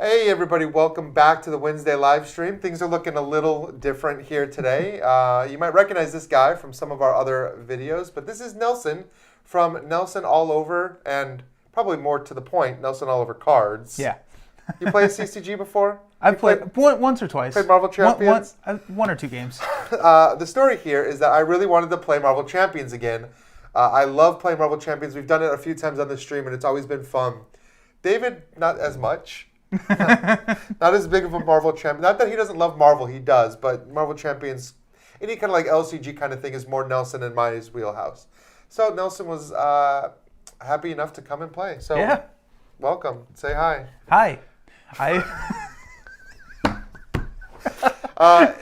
Hey everybody, welcome back to the Wednesday live stream. Things are looking a little different here today. You might recognize this guy from some of our other videos, but this is Nelson from Nelson All Over, and probably more to the point, Nelson All Over Cards. Yeah. You played CCG before? I've played once or twice. Played Marvel Champions? One or two games. The story here is that I really wanted to play Marvel Champions again. I love playing Marvel Champions. We've done it a few times on the stream, and it's always been fun. David, not as much. Not as big of a Marvel champion. Not that he doesn't love Marvel, he does, but Marvel Champions, any kind of like LCG kind of thing is more Nelson and my wheelhouse. So Nelson was happy enough to come and play. So Yeah. welcome. Say hi. Hi.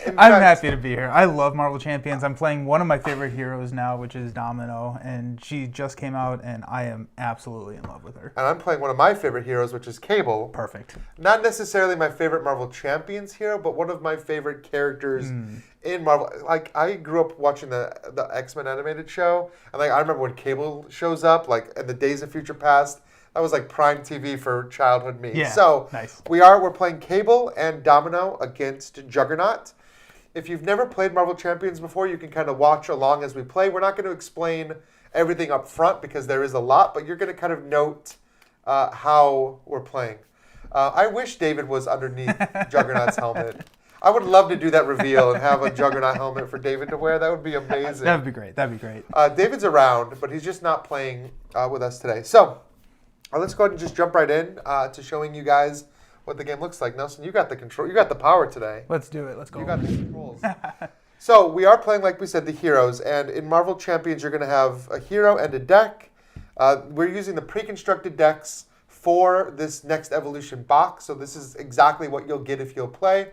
In I'm fact, happy to be here. I love Marvel Champions. I'm playing one of my favorite heroes now, which is Domino, and she just came out, and I am absolutely in love with her. And I'm playing one of my favorite heroes, which is Cable. Perfect. Not necessarily my favorite Marvel Champions hero, but one of my favorite characters in Marvel. Like, I grew up watching the X-Men animated show, and like I remember when Cable shows up, like in the Days of Future Past, that was like prime TV for childhood me. Yeah, So nice. we're playing Cable and Domino against Juggernaut. If you've never played Marvel Champions before, you can kind of watch along as we play. We're not going to explain everything up front because there is a lot, but you're going to kind of note how we're playing. I wish David was underneath Juggernaut's helmet. I would love to do that reveal and have a Juggernaut helmet for David to wear. That would be amazing. That would be great. That'd be great. David's around, but he's just not playing with us today. So let's go ahead and just jump right in to showing you guys what the game looks like. Nelson, you got the control. You got the power today. Let's do it. Let's go. You got the controls. So we are playing, like we said, the heroes. And in Marvel Champions, you're going to have a hero and a deck. We're using the pre-constructed decks for this next evolution box. So this is exactly what you'll get if you'll play.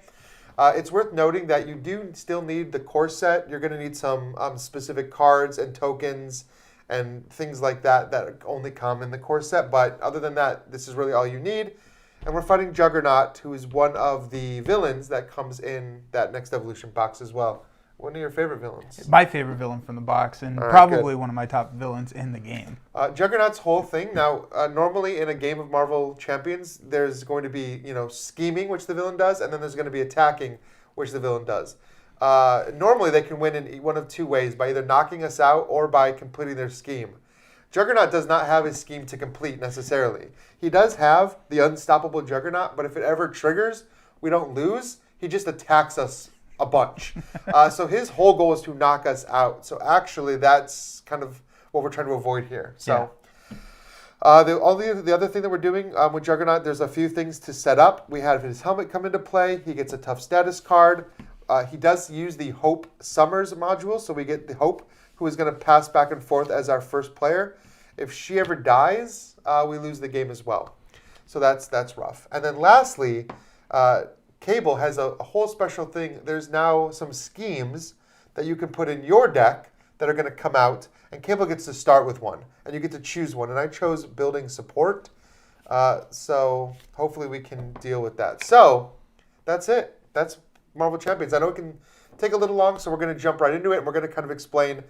It's worth noting that you do still need the core set. You're going to need some specific cards and tokens and things like that that only come in the core set. But other than that, this is really all you need. And we're fighting Juggernaut, who is one of the villains that comes in that next evolution box as well. One of your favorite villains? My favorite villain from the box, and right, probably good. one of my top villains in the game. Juggernaut's whole thing, now, normally in a game of Marvel Champions, there's going to be, scheming, which the villain does, and then there's going to be attacking, which the villain does. Normally, they can win in one of two ways, by either knocking us out or by completing their scheme. Juggernaut does not have his scheme to complete, necessarily. He does have the unstoppable Juggernaut, but if it ever triggers, we don't lose. He just attacks us a bunch. So his whole goal is to knock us out. So actually, that's kind of what we're trying to avoid here. So the other thing that we're doing with Juggernaut, there's a few things to set up. We have his helmet come into play. He gets a tough status card. He does use the Hope Summers module, so we get the Hope, who is going to pass back and forth as our first player. If she ever dies, we lose the game as well. So that's rough. And then lastly, Cable has a whole special thing. There's now some schemes that you can put in your deck that are going to come out, and Cable gets to start with one, and you get to choose one. And I chose Building Support, so hopefully we can deal with that. So that's it. That's Marvel Champions. I know it can take a little long, so we're going to jump right into it, and we're going to kind of explain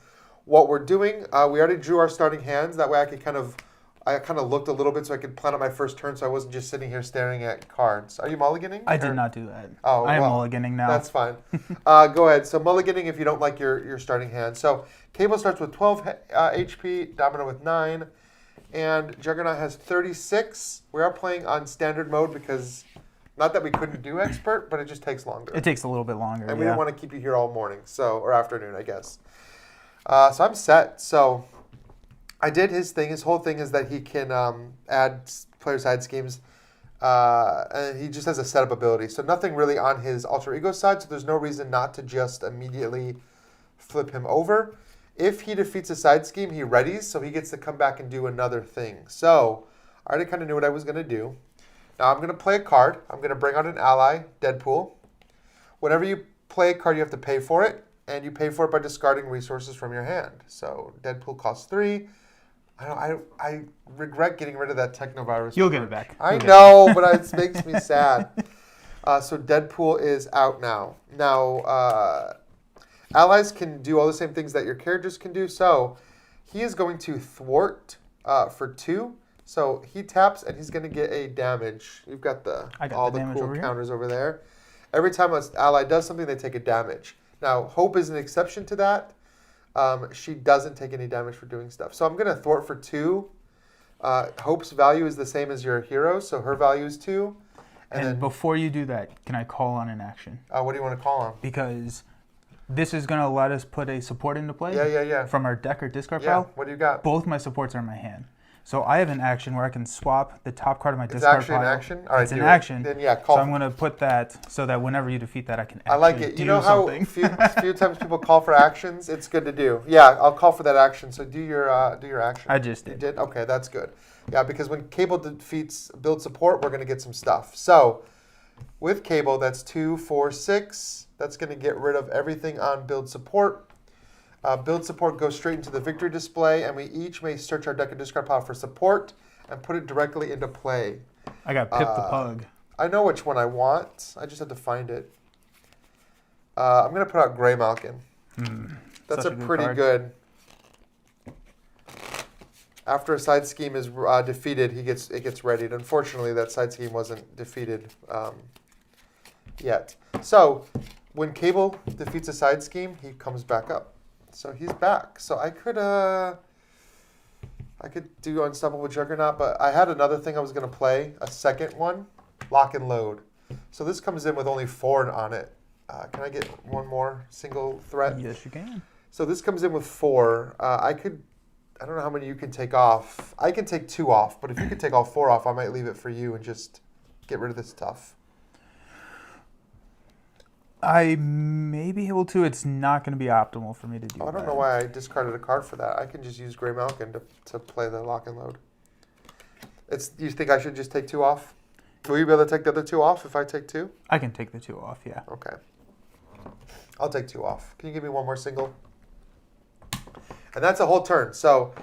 what we're doing. We already drew our starting hands. That way I kind of looked a little bit so I could plan out my first turn so I wasn't just sitting here staring at cards. Are you mulliganing? I did not do that. Oh, I am well, mulliganing now. That's fine. Go ahead. So mulliganing if you don't like your starting hand. So Cable starts with 12 HP, Domino with 9, and Juggernaut has 36. We are playing on standard mode because, not that we couldn't do expert, but it just takes longer. It takes a little bit longer, and we didn't want to keep you here all morning, or afternoon, I guess. So I'm set. So I did his thing. His whole thing is that he can add player side schemes, and he just has a setup ability. So nothing really on his alter ego side, so there's no reason not to just immediately flip him over. If he defeats a side scheme, he readies, so he gets to come back and do another thing. So I already kind of knew what I was going to do. Now I'm going to play a card. I'm going to bring out an ally, Deadpool. Whenever you play a card, you have to pay for it, and you pay for it by discarding resources from your hand. So Deadpool costs 3. I regret getting rid of that Technovirus. You'll get it back. I know, but it makes me sad. So Deadpool is out now. Now, allies can do all the same things that your characters can do. So he is going to thwart for 2. So he taps and he's going to get a damage. You've got all the damage cool over here. counters over there. Every time an ally does something, they take a damage. Now, Hope is an exception to that. She doesn't take any damage for doing stuff. So I'm going to thwart for 2. Hope's value is the same as your hero, so her value is 2. And then, before you do that, can I call on an action? What do you want to call on? Because this is going to let us put a support into play. Yeah. From our deck or discard Yeah, pile. what do you got? Both my supports are in my hand. So I have an action where I can swap the top card of my discard pile. It's actually an action? All right, it's an action. Then yeah, call. So I'm going to put that so that whenever you defeat that, I can actually I like it. You know how something. few times people call for actions? It's good to do. Yeah, I'll call for that action. So do your action. I just did. You did? Okay, that's good. Yeah, because when Cable defeats build support, we're going to get some stuff. So with Cable, that's 2, 4, 6. That's going to get rid of everything on build support. Build support goes straight into the victory display, and we each may search our deck and discard pile for support and put it directly into play. I got Pip the Pug. I know which one I want. I just have to find it. I'm going to put out Grey Malkin. That's a pretty card. good. After a side scheme is defeated, it gets readied. Unfortunately, that side scheme wasn't defeated yet. So when Cable defeats a side scheme, he comes back up. So he's back. So I could do Unstoppable Juggernaut, but I had another thing I was going to play, a second one, Lock and Load. So this comes in with only 4 on it. Can I get one more single threat? Yes, you can. So this comes in with 4. I don't know how many you can take off. I can take 2 off, but if you could take all 4 off, I might leave it for you and just get rid of this stuff. I may be able to. It's not going to be optimal for me to do I don't know why I discarded a card for that. I can just use Grey Malkin to play the Lock and Load. You think I should just take 2 off? Will you be able to take the other 2 off if I take 2? I can take the 2 off, yeah. Okay. I'll take 2 off. Can you give me one more single? And that's a whole turn. So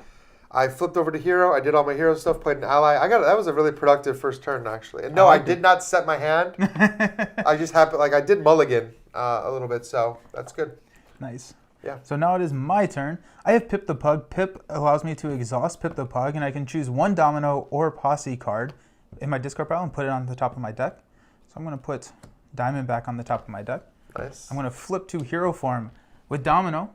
I flipped over to hero. I did all my hero stuff, played an ally. That was a really productive first turn, actually. And no, I did not set my hand. I just happened, I did mulligan a little bit, so that's good. Nice. Yeah. So now it is my turn. I have Pip the Pug. Pip allows me to exhaust Pip the Pug, and I can choose 1 Domino or Posse card in my discard pile and put it on the top of my deck. So I'm going to put Diamond back on the top of my deck. Nice. I'm going to flip to hero form with Domino.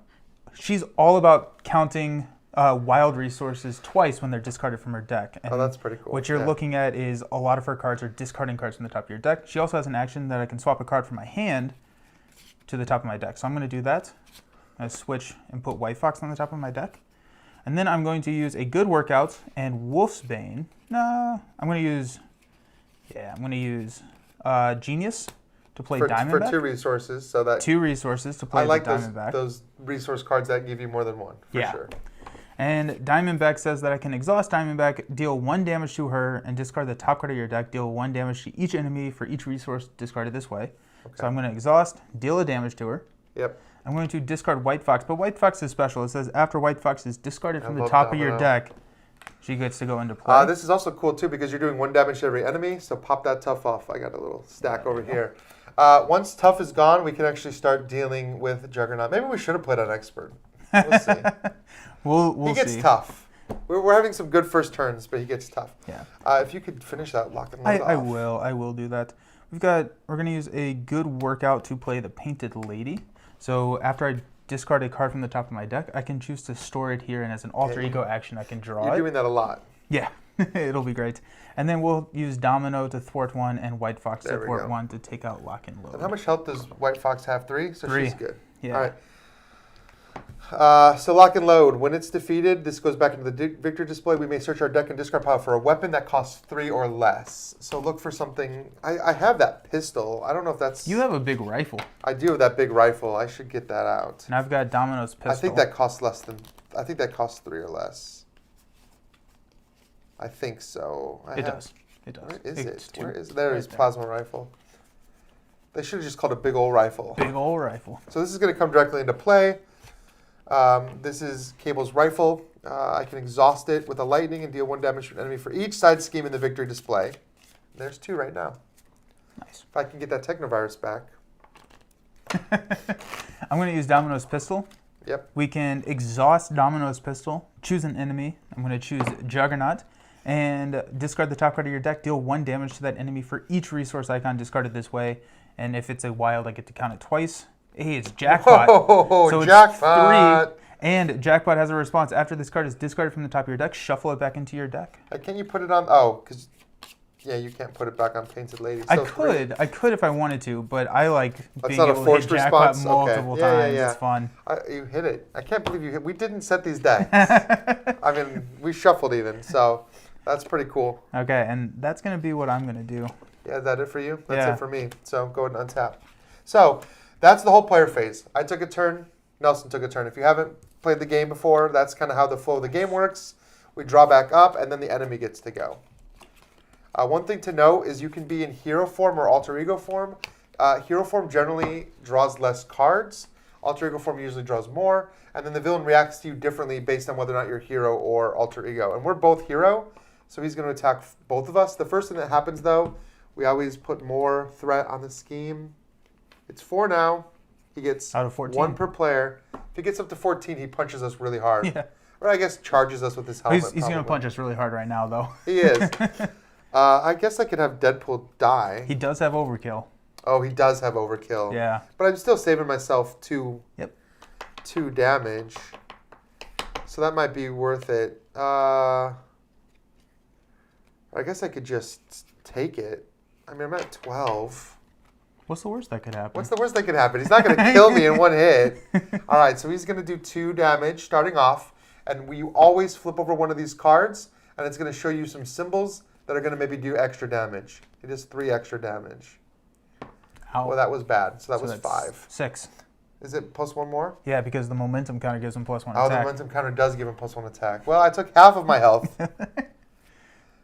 She's all about counting wild resources twice when they're discarded from her deck. And that's pretty cool. What you're looking at is a lot of her cards are discarding cards from the top of your deck. She also has an action that I can swap a card from my hand to the top of my deck. So I'm going to do that. I'm going to switch and put White Fox on the top of my deck. And then I'm going to use a Good Workout and Wolf's Bane. I'm going to use Genius to play Diamondback. For 2 resources, so that 2 resources to play I like Diamondback. those resource cards that give you more than 1, for sure. And Diamondback says that I can exhaust Diamondback, deal 1 damage to her, and discard the top card of your deck, deal 1 damage to each enemy for each resource discarded this way. Okay. So I'm going to exhaust, deal a damage to her. Yep. I'm going to discard White Fox, but White Fox is special. It says after White Fox is discarded from the top of your deck, she gets to go into play. This is also cool, too, because you're doing 1 damage to every enemy, so pop that tough off. I got a little stack over here. Once tough is gone, we can actually start dealing with Juggernaut. Maybe we should have played on Expert. We'll see. we'll he gets see. tough. We're having some good first turns, but he gets tough. Yeah. If you could finish that Lock and Load off. I will do that. We're going to use a Good Workout to play the Painted Lady. So after I discard a card from the top of my deck, I can choose to store it here, and as an alter ego action, I can draw it. You're doing that a lot. Yeah, it'll be great. And then we'll use Domino to thwart 1 and White Fox to thwart 1 to take out Lock and Load. And how much health does White Fox have? 3? So 3. She's good. Yeah. All right. So Lock and Load. When it's defeated, this goes back into the victory display. We may search our deck and discard pile for a weapon that costs 3 or less. So look for something. I have that pistol. I don't know if that's... You have a big rifle. I do have that big rifle. I should get that out. And I've got Domino's pistol. I think that costs less than... I think that costs 3 or less. I think so. It does. Where is it? Where is it? There is plasma rifle. They should have just called it big old rifle. Big old rifle. So this is going to come directly into play. This is Cable's rifle. I can exhaust it with a lightning and deal 1 damage to an enemy for each side scheme in the victory display. There's 2 right now. Nice. If I can get that Technovirus back. I'm going to use Domino's pistol. Yep. We can exhaust Domino's pistol, choose an enemy. I'm going to choose Juggernaut. And discard the top card of your deck. Deal 1 damage to that enemy for each resource icon discarded this way. And if it's a wild, I get to count it twice. Hey, it's Jackpot. Whoa, so Jackpot! It's 3. And Jackpot has a response. After this card is discarded from the top of your deck, shuffle it back into your deck. Can you put it on? Oh, because yeah, you can't put it back on Painted Lady. I could if I wanted to, but I like being not a able to hit forced Jackpot response? multiple Okay. times. Yeah. It's fun. You hit it. I can't believe you hit. We didn't set these decks. I mean, we shuffled even, so that's pretty cool. Okay, and that's going to be what I'm going to do. Yeah, is that it for you? That's Yeah. it for me. So go ahead and untap. So that's the whole player phase. I took a turn. Nelson took a turn. If you haven't played the game before, that's kind of how the flow of the game works. We draw back up, and then the enemy gets to go. One thing to note is you can be in hero form or alter ego form. Hero form generally draws less cards. Alter ego form usually draws more. And then the villain reacts to you differently based on whether or not you're hero or alter ego. And we're both hero, so he's going to attack both of us. The first thing that happens, though, we always put more threat on the scheme. It's 4 now. He gets out of 14. 1 per player. If he gets up to 14, he punches us really hard. Yeah. Or I guess charges us with his helmet. He's going to punch us really hard right now, though. He is. I guess I could have Deadpool die. He does have overkill. Oh, he does have overkill. Yeah. But I'm still saving myself 2 damage. So that might be worth it. I guess I could just take it. I mean, I'm at 12. What's the worst that could happen? What's the worst that could happen? He's not going to kill me in 1 hit. All right, so he's going to do 2 damage starting off. And we always flip over one of these cards, and it's going to show you some symbols that are going to maybe do extra damage. He does 3 extra damage. Ow. Well, that was bad. So that was that's 5. 6. Is it plus 1 more? Yeah, because the momentum counter gives him +1 attack. Oh, the momentum counter does give him +1 attack. Well, I took half of my health.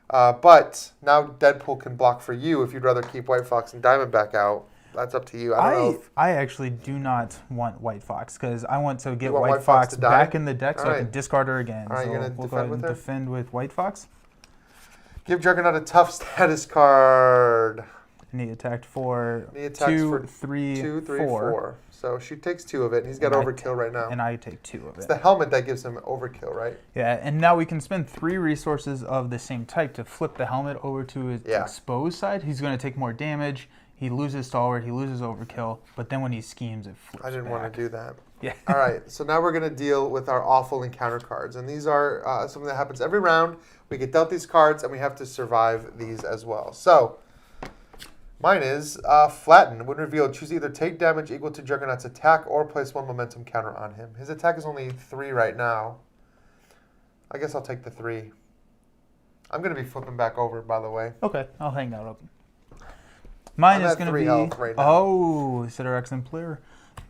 But now Deadpool can block for you if you'd rather keep White Fox and Diamondback out. That's up to you. I don't know. I actually do not want White Fox because I want to get want White White Fox Fox to die? back in the deck so All I right. can discard her again. All right, so you're gonna we'll defend go with ahead and her? defend with White Fox. Give Juggernaut a tough status card. And he attacked for He attacks 2, for 3, 2, 3, 4. 4. So she takes 2 of it, and he's got And I overkill right now. And I take 2 of It's it. the helmet that gives him overkill, right? Yeah, and now we can spend 3 resources of the same type to flip the helmet over to his exposed side. He's going to take more damage. He loses stalwart. He loses overkill. But then when he schemes, it flips I didn't want to do that. Yeah. All right, so now we're going to deal with our awful encounter cards. And these are something that happens every round. We get dealt these cards, and we have to survive these as well. So mine is Flatten. When revealed, choose either take damage equal to Juggernaut's attack or place 1 momentum counter on him. His attack is only 3 right now. I guess I'll take the 3. I'm going to be flipping back over, by the way. Okay, I'll hang that up. Mine I'm is at going to 3 be... health right now. Oh, Sitter Exemplar.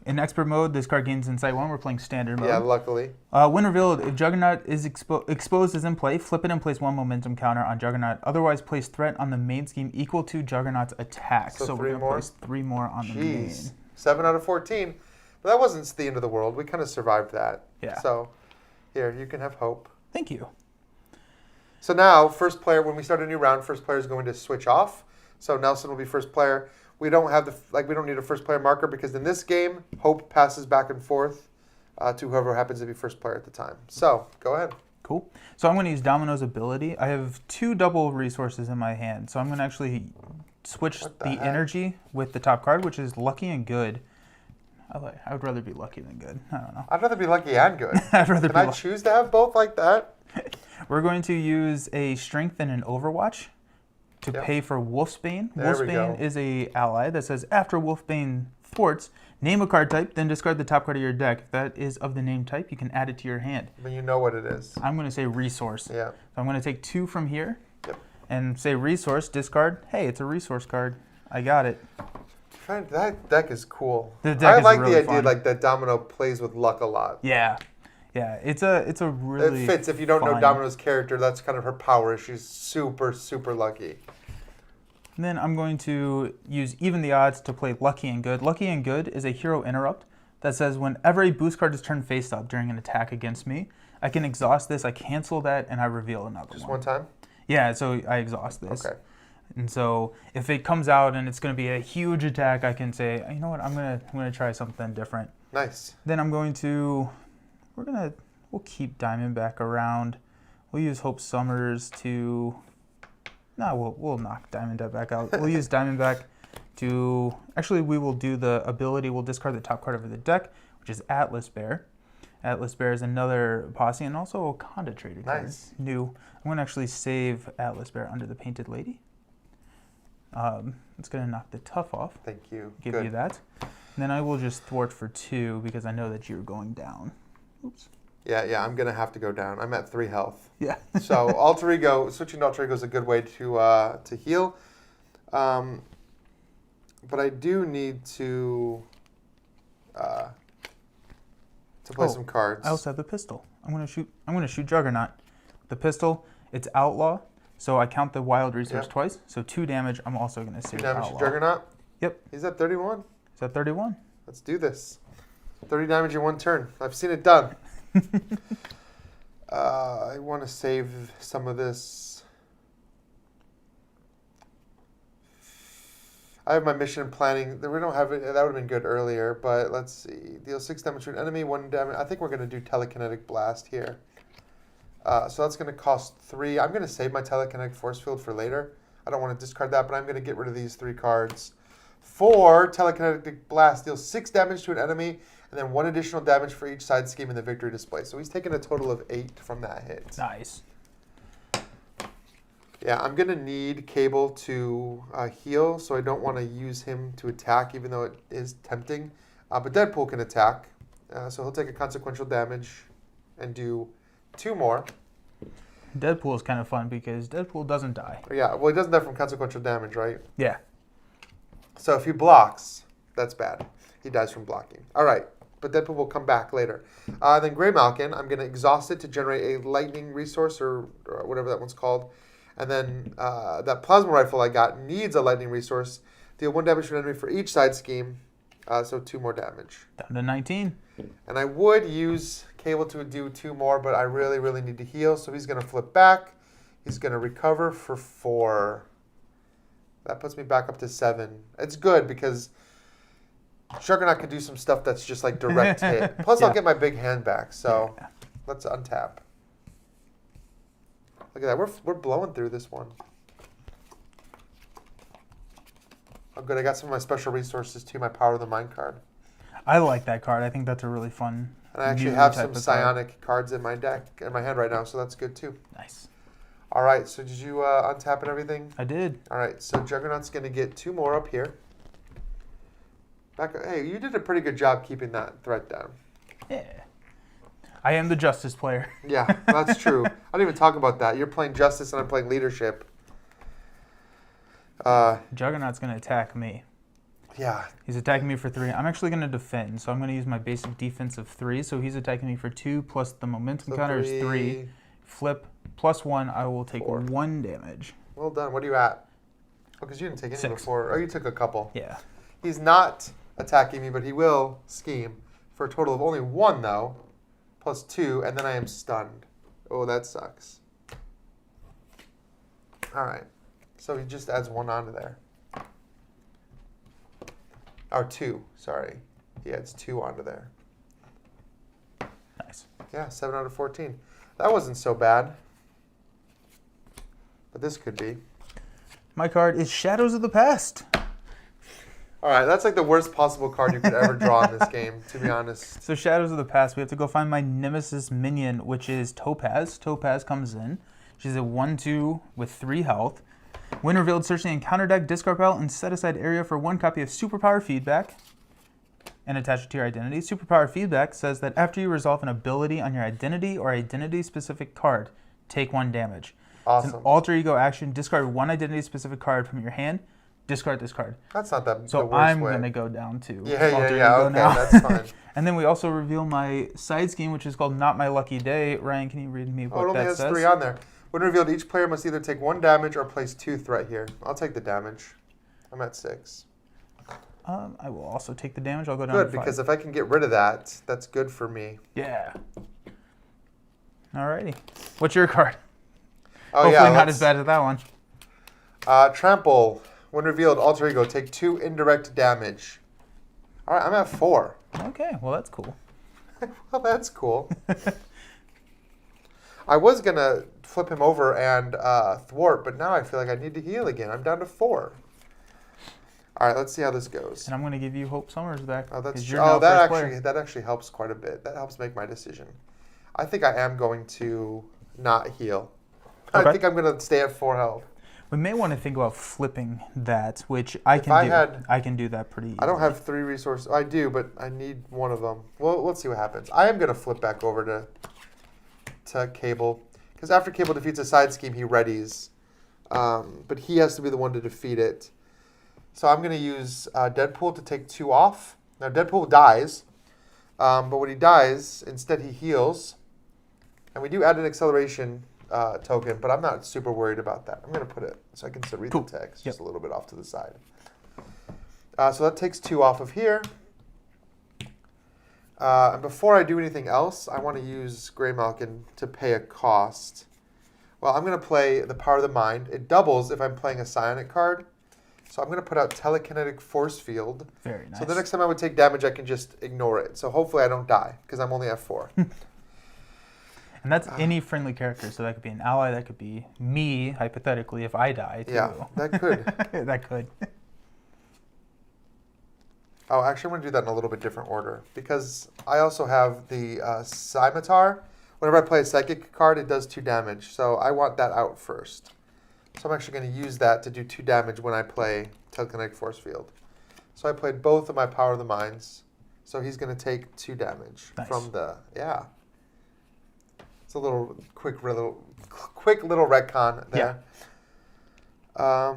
In expert mode, this card gains Insight 1. We're playing standard mode. Yeah, luckily. When revealed, if Juggernaut is exposed as in play, flip it and place 1 momentum counter on Juggernaut. Otherwise, place threat on the main scheme equal to Juggernaut's attack. So 3 we're going to more? place 3 more on the main. Jeez. 7 out of 14. But that wasn't the end of the world. We kind of survived that. Yeah. So here, you can have hope. Thank you. So now, first player, when we start a new round, first player is going to switch off. So Nelson will be first player. We don't have we don't need a first player marker because in this game, hope passes back and forth to whoever happens to be first player at the time. So go ahead. Cool. So I'm going to use Domino's ability. I have 2 double resources in my hand. So I'm going to actually switch the heck? energy with the top card, which is Lucky and Good. I would rather be lucky than good. I don't know. I'd rather be lucky and good. I'd rather Can be I lucky. choose to have both like that? We're going to use a Strength and an Overwatch to pay for Wolfsbane. There we go. Wolfsbane is a ally that says after Wolfbane thwarts, name a card type, then discard the top card of your deck. If that is of the name type, you can add it to your hand. But you know what it is. I'm going to say resource. Yeah. So I'm going to take 2 from here Yep. and say resource, discard. Hey, it's a resource card. I got it. That deck is cool. The deck I is like really the idea fun. like that Domino plays with luck a lot. Yeah. Yeah, it's a really It fits. If you don't know fun- Domino's character, that's kind of her power. She's super, super lucky. And then I'm going to use Even the Odds to play Lucky and Good. Lucky and Good is a hero interrupt that says whenever a boost card is turned face up during an attack against me, I can exhaust this, I cancel that, and I reveal another Just one. one time? Yeah, so I exhaust this. Okay. And so if it comes out and it's going to be a huge attack, I can say, you know what, I'm gonna try something different. Nice. Then I'm going to, we'll keep Diamondback around. We'll use Hope Summers to... No, we'll knock Diamondback back out. We'll use Diamondback to... Actually, we will do the ability. We'll discard the top card of the deck, which is Atlas Bear. Atlas Bear is another posse and also a Conda Trader card. Nice. New. I'm going to actually save Atlas Bear under the Painted Lady. It's going to knock the Tough off. Thank you. Give Good. you that. And then I will just thwart for 2 because I know that you're going down. Oops. Yeah, I'm going to have to go down. I'm at 3 health. Yeah. So Alter Ego, switching to Alter Ego is a good way to heal. But I do need to play some cards. I also have the pistol. I'm gonna shoot Juggernaut. The pistol, it's outlaw, so I count the wild resource twice. So 2 damage. I'm also gonna save 2 damage outlaw. to Juggernaut? Yep. He's at 31. Is that 31? Let's do this. 30 damage in 1 turn. I've seen it done. I want to save some of this. I have my mission planning. We don't have it. That would have been good earlier, but let's see. Deal 6 damage to an enemy, 1 damage. I think we're going to do Telekinetic Blast here. So that's going to cost 3. I'm going to save my Telekinetic Force Field for later. I don't want to discard that, but I'm going to get rid of these 3 cards. 4 Telekinetic Blast deals 6 damage to an enemy, and then 1 additional damage for each side scheme in the victory display. So he's taken a total of 8 from that hit. Nice. Yeah, I'm going to need Cable to heal, so I don't want to use him to attack, even though it is tempting. But Deadpool can attack, so he'll take a consequential damage and do 2 more. Deadpool is kind of fun because Deadpool doesn't die. Yeah, well, he doesn't die from consequential damage, right? Yeah. So if he blocks, that's bad. He dies from blocking. All right, but Deadpool will come back later. Then Grey Malkin, I'm going to exhaust it to generate a lightning resource or whatever that one's called. And then that plasma rifle I got needs a lightning resource. Deal 1 damage to an enemy for each side scheme, so 2 more damage. Down to 19. And I would use Cable to do 2 more, but I really, really need to heal. So he's going to flip back. He's going to recover for 4. That puts me back up to 7. It's good because Juggernaut can do some stuff that's just like direct hit. Plus, I'll get my big hand back. So let's untap. Look at that. We're blowing through this one. Oh, good. I got some of my special resources too. My Power of the Mind card. I like that card. I think that's a really fun. And I actually new have type some of card. psionic cards in my deck, in my hand right now, so that's good too. Nice. All right. So did you untap and everything? I did. All right. So Juggernaut's going to get 2 more up here. Hey, you did a pretty good job keeping that threat down. Yeah. I am the Justice player. Yeah, that's true. I didn't even talk about that. You're playing Justice and I'm playing Leadership. Juggernaut's going to attack me. Yeah. He's attacking me for 3. I'm actually going to defend, so I'm going to use my basic defense of 3. So he's attacking me for 2, plus the momentum counter is 3. Flip, plus 1, I will take 4. 1 damage. Well done. What are you at? Oh, because you didn't take any 6. before. Oh, you took a couple. Yeah. He's not attacking me, but he will scheme for a total of only 1, though, plus 2, and then I am stunned. Oh, that sucks. All right. So he just adds 1 onto there. Or 2, sorry. He adds 2 onto there. Nice. Yeah, 7 out of 14. That wasn't so bad. But this could be. My card is Shadows of the Past. All right, that's like the worst possible card you could ever draw in this game, to be honest. So Shadows of the Past, we have to go find my Nemesis minion, which is Topaz. Topaz comes in. She's a 1/2 with 3 health. When revealed, search the encounter deck, discard pile, and set aside area for 1 copy of Superpower Feedback and attach it to your identity. Superpower Feedback says that after you resolve an ability on your identity or identity-specific card, take 1 damage. Awesome. It's an alter ego action. Discard 1 identity-specific card from your hand. Discard this card. That's not the So worst I'm way. going to go down to Yeah, ego okay, now. that's fine. And then we also reveal my side scheme, which is called Not My Lucky Day. Ryan, can you read me Oh, it what only that has says? 3 on there. When revealed, each player must either take 1 damage or place 2 threat here. I'll take the damage. I'm at 6. I will also take the damage. I'll go down Good, to 5. because if I can get rid of that, that's good for me. Yeah. Alrighty. What's your card? Oh, Hopefully yeah, not as bad as that one. Trample. When revealed, alter ego, take 2 indirect damage. All right, I'm at 4. Okay, well that's cool. Well, that's cool. I was going to flip him over and thwart, but now I feel like I need to heal again. I'm down to 4. All right, let's see how this goes. And I'm going to give you Hope Summers back. Oh, that's 'cause true. you're now Oh, that first actually that actually helps quite a bit. That helps make my decision. I think I am going to not heal. Okay. I think I'm going to stay at 4 health. We may want to think about flipping that, which I If can I do. had- I can do that pretty easily. I don't have 3 resources. I do, but I need one of them. Well, let's see what happens. I am going to flip back over to Cable. Because after Cable defeats a side scheme, he readies. But he has to be the one to defeat it. So I'm going to use Deadpool to take 2 off. Now, Deadpool dies. But when he dies, instead he heals. And we do add an acceleration token, but I'm not super worried about that. I'm going to put it so I can still read Cool. the text Yep. just a little bit off to the side. So that takes 2 off of here. And before I do anything else, I want to use Grey Malkin to pay a cost. Well, I'm going to play the Power of the Mind. It doubles if I'm playing a Psionic card. So I'm going to put out Telekinetic Force Field. Very nice. So the next time I would take damage, I can just ignore it. So hopefully I don't die, because I'm only at 4. And that's any friendly character. So that could be an ally. That could be me, hypothetically, if I die, too. Yeah, that could. That could. Oh, actually, I'm going to do that in a little bit different order, because I also have the Scimitar. Whenever I play a Psychic card, it does 2 damage. So I want that out first. So I'm actually going to use that to do 2 damage when I play Telekinetic Force Field. So I played both of my Power of the Minds. So he's going to take 2 damage from the, yeah. It's a little quick little retcon there. Yeah.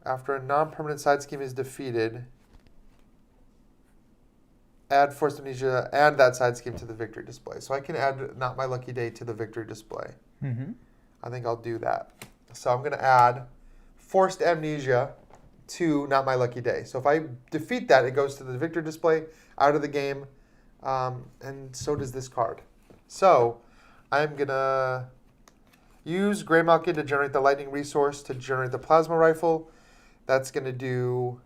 After a non-permanent side scheme is defeated, add Forced Amnesia and that side scheme to the victory display. So I can add Not My Lucky Day to the victory display. Mm-hmm. I think I'll do that. So I'm going to add Forced Amnesia to Not My Lucky Day. So if I defeat that, it goes to the victory display, out of the game, and so does this card. So I'm going to use Grey Malkin to generate the lightning resource to generate the plasma rifle. That's going to do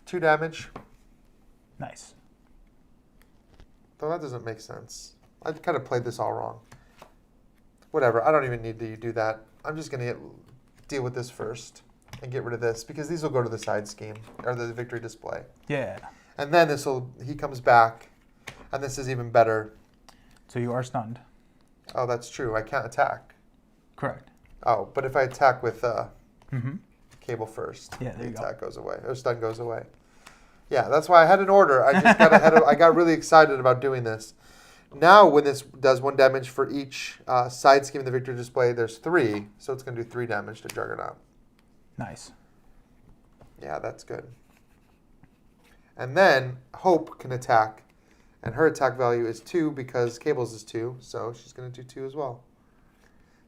2 damage. Nice. Though that doesn't make sense. I kind of played this all wrong. Whatever. I don't even need to do that. I'm just going to deal with this first and get rid of this, because these will go to the side scheme or the victory display. Yeah. And then he comes back, and this is even better. So you are stunned. Oh, that's true. I can't attack. Correct. Oh, but if I attack with Mm-hmm. Cable first, Yeah, there the you go. attack goes away, or stun goes away. Yeah, that's why I had an order. I just got ahead of. I got really excited about doing this. Now, when this does 1 damage for each side scheme in the victory display, there's 3, so it's going to do 3 damage to Juggernaut. Nice. Yeah, that's good. And then Hope can attack, and her attack value is 2 because Cable's is 2, so she's going to do 2 as well.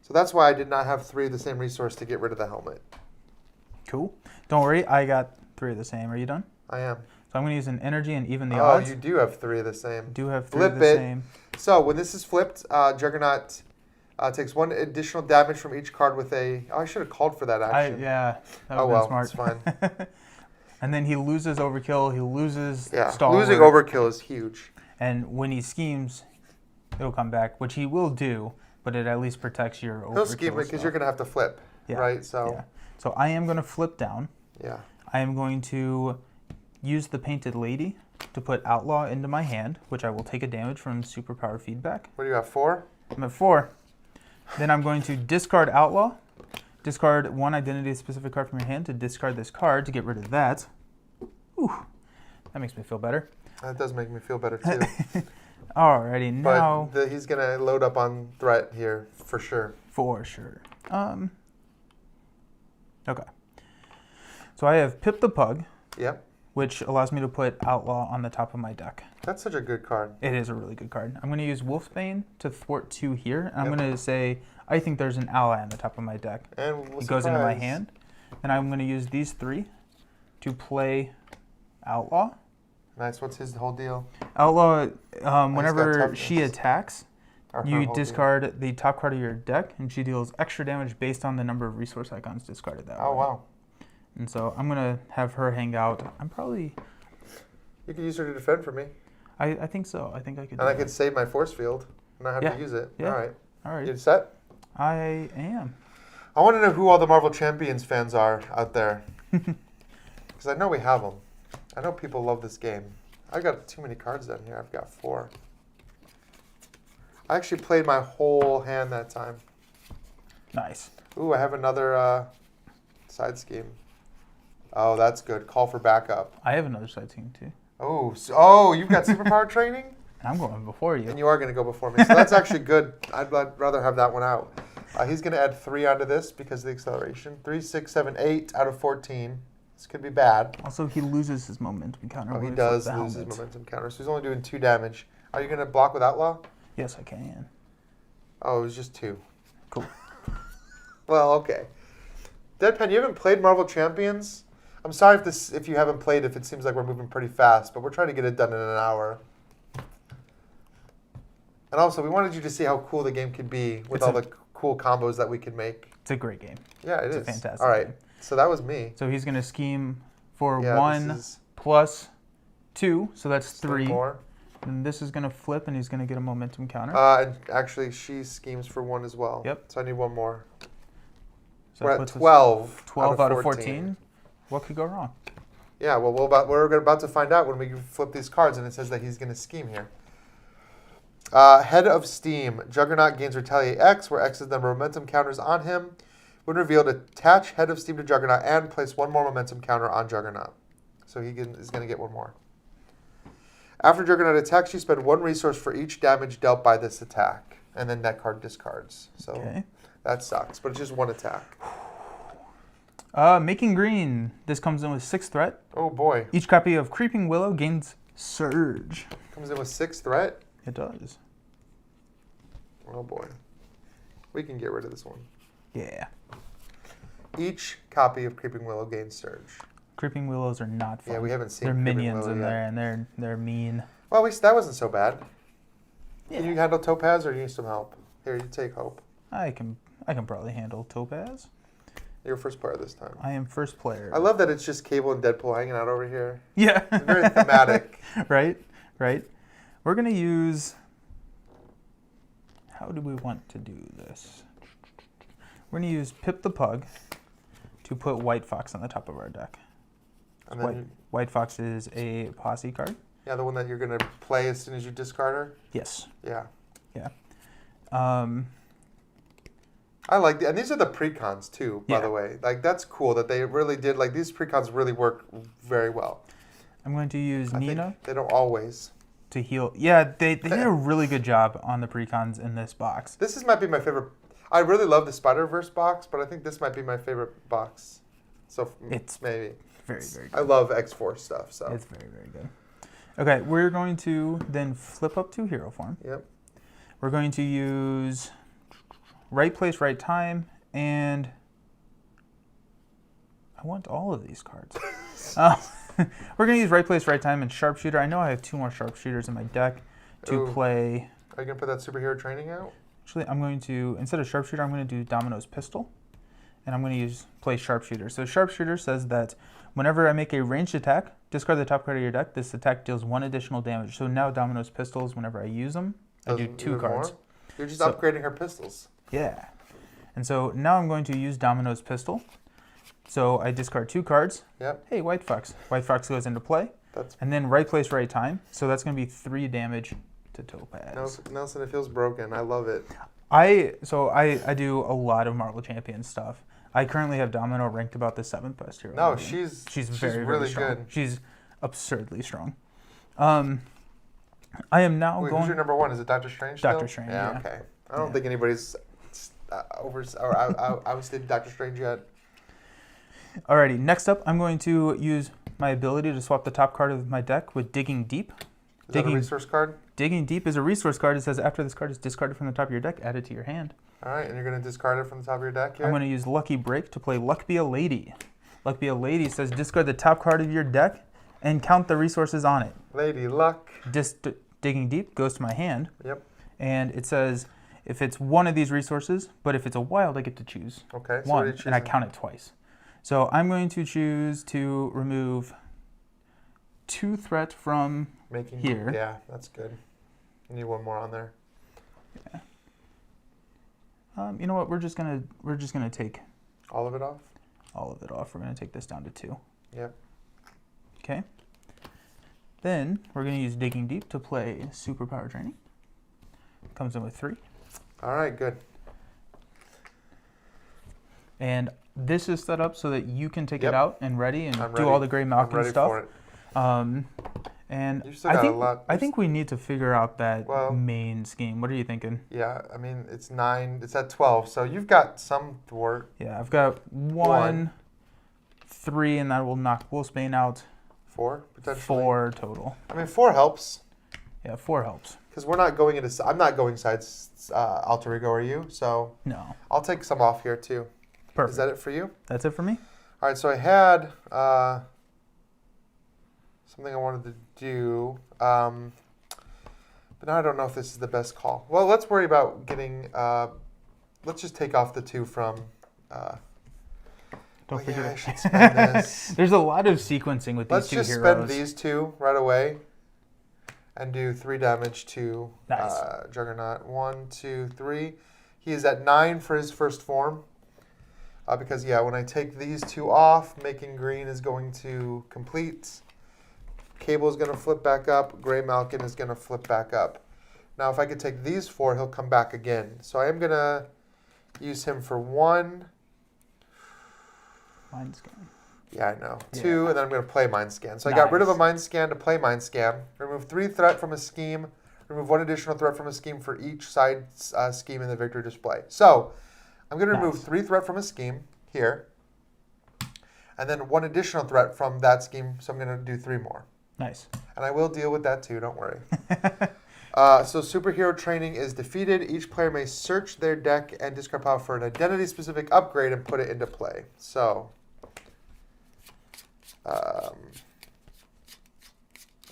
So that's why I did not have 3 of the same resource to get rid of the helmet. Cool. Don't worry, I got 3 of the same. Are you done? I am. So I'm going to use an energy and even the Oh, odds. you do have 3 of the same. Do have 3 Flip of the it. same. So when this is flipped, Juggernaut takes 1 additional damage from each card with a... Oh, I should have called for that action. Yeah, that Oh, would have well, been smart. it's fine. And then he loses overkill, he loses Yeah, stalwart. losing overkill is huge. And when he schemes, it'll come back, which he will do, but it at least protects your overkill. He'll scheme it because you're going to have to flip, right? So, Yeah. So I am going to flip down. yeah. I am going to use the Painted Lady to put Outlaw into my hand, which I will take a damage from Superpower Feedback. What do you have, 4? I'm at 4. Then I'm going to discard Outlaw. Discard 1 identity-specific card from your hand to discard this card to get rid of that. Ooh, that makes me feel better. That does make me feel better, too. Alrighty, now... But he's going to load up on threat here, for sure. For sure. Okay. So I have Pip the Pug, Yep. which allows me to put Outlaw on the top of my deck. That's such a good card. It is a really good card. I'm going to use Wolfsbane to thwart 2 here. And I'm Yep. going to say, I think there's an ally on the top of my deck. And It goes into my hand. And I'm going to use these 3 to play Outlaw. Nice. What's his whole deal? Outlaw, got whenever toughness. she attacks, Or her you whole deal? discard the top card of your deck, and she deals extra damage based on the number of resource icons discarded that Oh, way. wow. And so I'm going to have her hang out. I'm probably... You can use her to defend for me. I think so. I think I could. And I could save my force field and not have to use it. Yeah. All right. All right. You set? I am. I want to know who all the Marvel Champions fans are out there. Because I know we have them. I know people love this game. I got too many cards down here. I've got 4. I actually played my whole hand that time. Nice. Ooh, I have another side scheme. Oh, that's good. Call for backup. I have another side scheme too. Oh, you've got superpower training? And I'm going before you. And you are going to go before me. So that's actually good. I'd rather have that one out. He's going to add 3 onto this because of the acceleration. 3, 6, 7, 8 out of 14. This could be bad. Also, he loses his momentum counter. Oh, he when does flips the lose his helmet. momentum counter. So he's only doing 2 damage. Are you going to block with Outlaw? Yes, I can. Oh, it was just 2. Cool. Well, okay. Deadpan, you haven't played Marvel Champions? I'm sorry if you haven't played, if it seems like we're moving pretty fast, but we're trying to get it done in an hour. And also, we wanted you to see how cool the game could be with all the cool combos that we could make. It's a great game. Yeah, It's is. a fantastic All right, game. so that was me. So he's going to scheme for Yeah, 1 plus 2, so that's 3. More. And this is going to flip, and he's going to get a momentum counter. And actually, she schemes for 1 as well. Yep. So I need 1 more. So We're that at puts us 12. 12 out of 14. What could go wrong? Yeah, well, we're about to find out when we flip these cards, and it says that he's going to scheme here. Head of Steam. Juggernaut gains Retaliate X, where X is the number of momentum counters on him. When revealed, attach Head of Steam to Juggernaut and place 1 more momentum counter on Juggernaut. So he is going to get 1 more. After Juggernaut attacks, you spend 1 resource for each damage dealt by this attack. And then that card discards. So that sucks, but it's just 1 attack. Making green. This comes in with 6 threat. Oh boy. Each copy of Creeping Willow gains Surge. Comes in with 6 threat? It does. Oh boy. We can get rid of this one. Yeah. Each copy of Creeping Willow gains Surge. Creeping Willows are not fun. Yeah, we haven't seen They're Creeping minions Willow in yet. there, and they're mean. Well, at least that wasn't so bad. Yeah. Can you handle Topaz, or do you need some help? Here, you take Hope. I can probably handle Topaz. You're first player this time. I am first player. I love that it's just Cable and Deadpool hanging out over here. Yeah. It's very thematic. Right. We're going to use... How do we want to do this? We're going to use Pip the Pug to put White Fox on the top of our deck. And then, White Fox is a posse card. yeah, the one that you're going to play as soon as you discard her? Yes. Yeah. Yeah. I like and these are the precons too, by the way. Like, that's cool that they really did, like, these precons really work very well. I'm going to use Nina They don't always. to heal. Yeah, they did a really good job on the precons in this box. This might be my favorite. I really love the Spider-Verse box, but I think this might be my favorite box. So It's maybe. Very, very good. I love X-Force stuff, so. It's very, very good. Okay, we're going to then flip up to hero form. Yep. We're going to use right place, right time, and I want all of these cards. We're going to use right place, right time, and sharpshooter. I know I have 2 more sharpshooters in my deck to play. Are you going to put that superhero training out? Actually, I'm going to, instead of sharpshooter, I'm going to do Domino's pistol, and I'm going to play sharpshooter. So sharpshooter says that whenever I make a ranged attack, discard the top card of your deck. This attack deals 1 additional damage. So now Domino's pistols, whenever I use them, I do 2 cards. More? You're just upgrading her pistols. Yeah. And so now I'm going to use Domino's pistol. So I discard 2 cards. Yep. Hey, White Fox. White Fox goes into play. And then right place, right time. So that's going to be 3 damage to Topaz. Nelson, it feels broken. I love it. I do a lot of Marvel Champions stuff. I currently have Domino ranked about the 7th best hero. No, she's very, really very strong. good. She's absurdly strong. I am now Wait, going... who's your number 1? Is it Doctor Strange Doctor still? Strange, yeah. Okay. I don't think anybody's outstated Doctor Strange yet. Alrighty, next up, I'm going to use my ability to swap the top card of my deck with Digging Deep. Is that a resource card? Digging Deep is a resource card. It says after this card is discarded from the top of your deck, add it to your hand. All right, and you're going to discard it from the top of your deck here? I'm going to use Lucky Break to play Luck Be a Lady. Luck Be a Lady says discard the top card of your deck and count the resources on it. Lady Luck. Digging Deep goes to my hand. Yep. And it says if it's one of these resources, but if it's a wild, I get to choose one, so and I count it twice. So I'm going to choose to remove 2 threat from Making here. Yeah, that's good. You need one more on there. Yeah. You know what? We're just gonna take All of it off? all of it off. We're gonna take this down to 2. Yep. Okay. Then we're gonna use Digging Deep to play Superpower Training. Comes in with 3. All right, good. And this is set up so that you can take Yep. it out and ready and I'm do ready. all the Gray I'm Malkin ready stuff. for it. And You've still got a lot. I think we need to figure out that Well- main scheme. What are you thinking? Yeah, I mean, it's 9. It's at 12, so you've got some thwart. Yeah, I've got 1, 3, and that will knock Wolfsbane out. 4, potentially. 4 total. I mean, 4 helps. Yeah, 4 helps. Because we're not going into... I'm not going sides alter ego, are you? So No. I'll take some off here, too. Perfect. Is that it for you? That's it for me? All right, so I had something I wanted to do, but now I don't know if this is the best call. Well, let's worry about getting, let's just take off the 2 from, Don't forget I it. should spend this. There's a lot of sequencing with these Let's 2 just heroes. spend these 2 right away and do 3 damage to Nice. Juggernaut. 1, 2, 3. He is at 9 for his first form. Because, yeah, when I take these 2 off, making green is going to complete. Cable is going to flip back up. Gray Malkin is going to flip back up. Now, if I could take these 4, he'll come back again. So I am going to use him for 1. Mind Scan. Yeah, I know. Yeah. 2, and then I'm going to play Mind Scan. So I got rid of a Nice. Mind Scan to play Mind Scan. Remove 3 threat from a scheme. Remove 1 additional threat from a scheme for each side scheme in the victory display. So I'm going to remove Nice. 3 threat from a scheme here. And then 1 additional threat from that scheme. So I'm going to do 3 more. Nice. And I will deal with that too, don't worry. So superhero training is defeated. Each player may search their deck and discard power for an identity-specific upgrade and put it into play. So,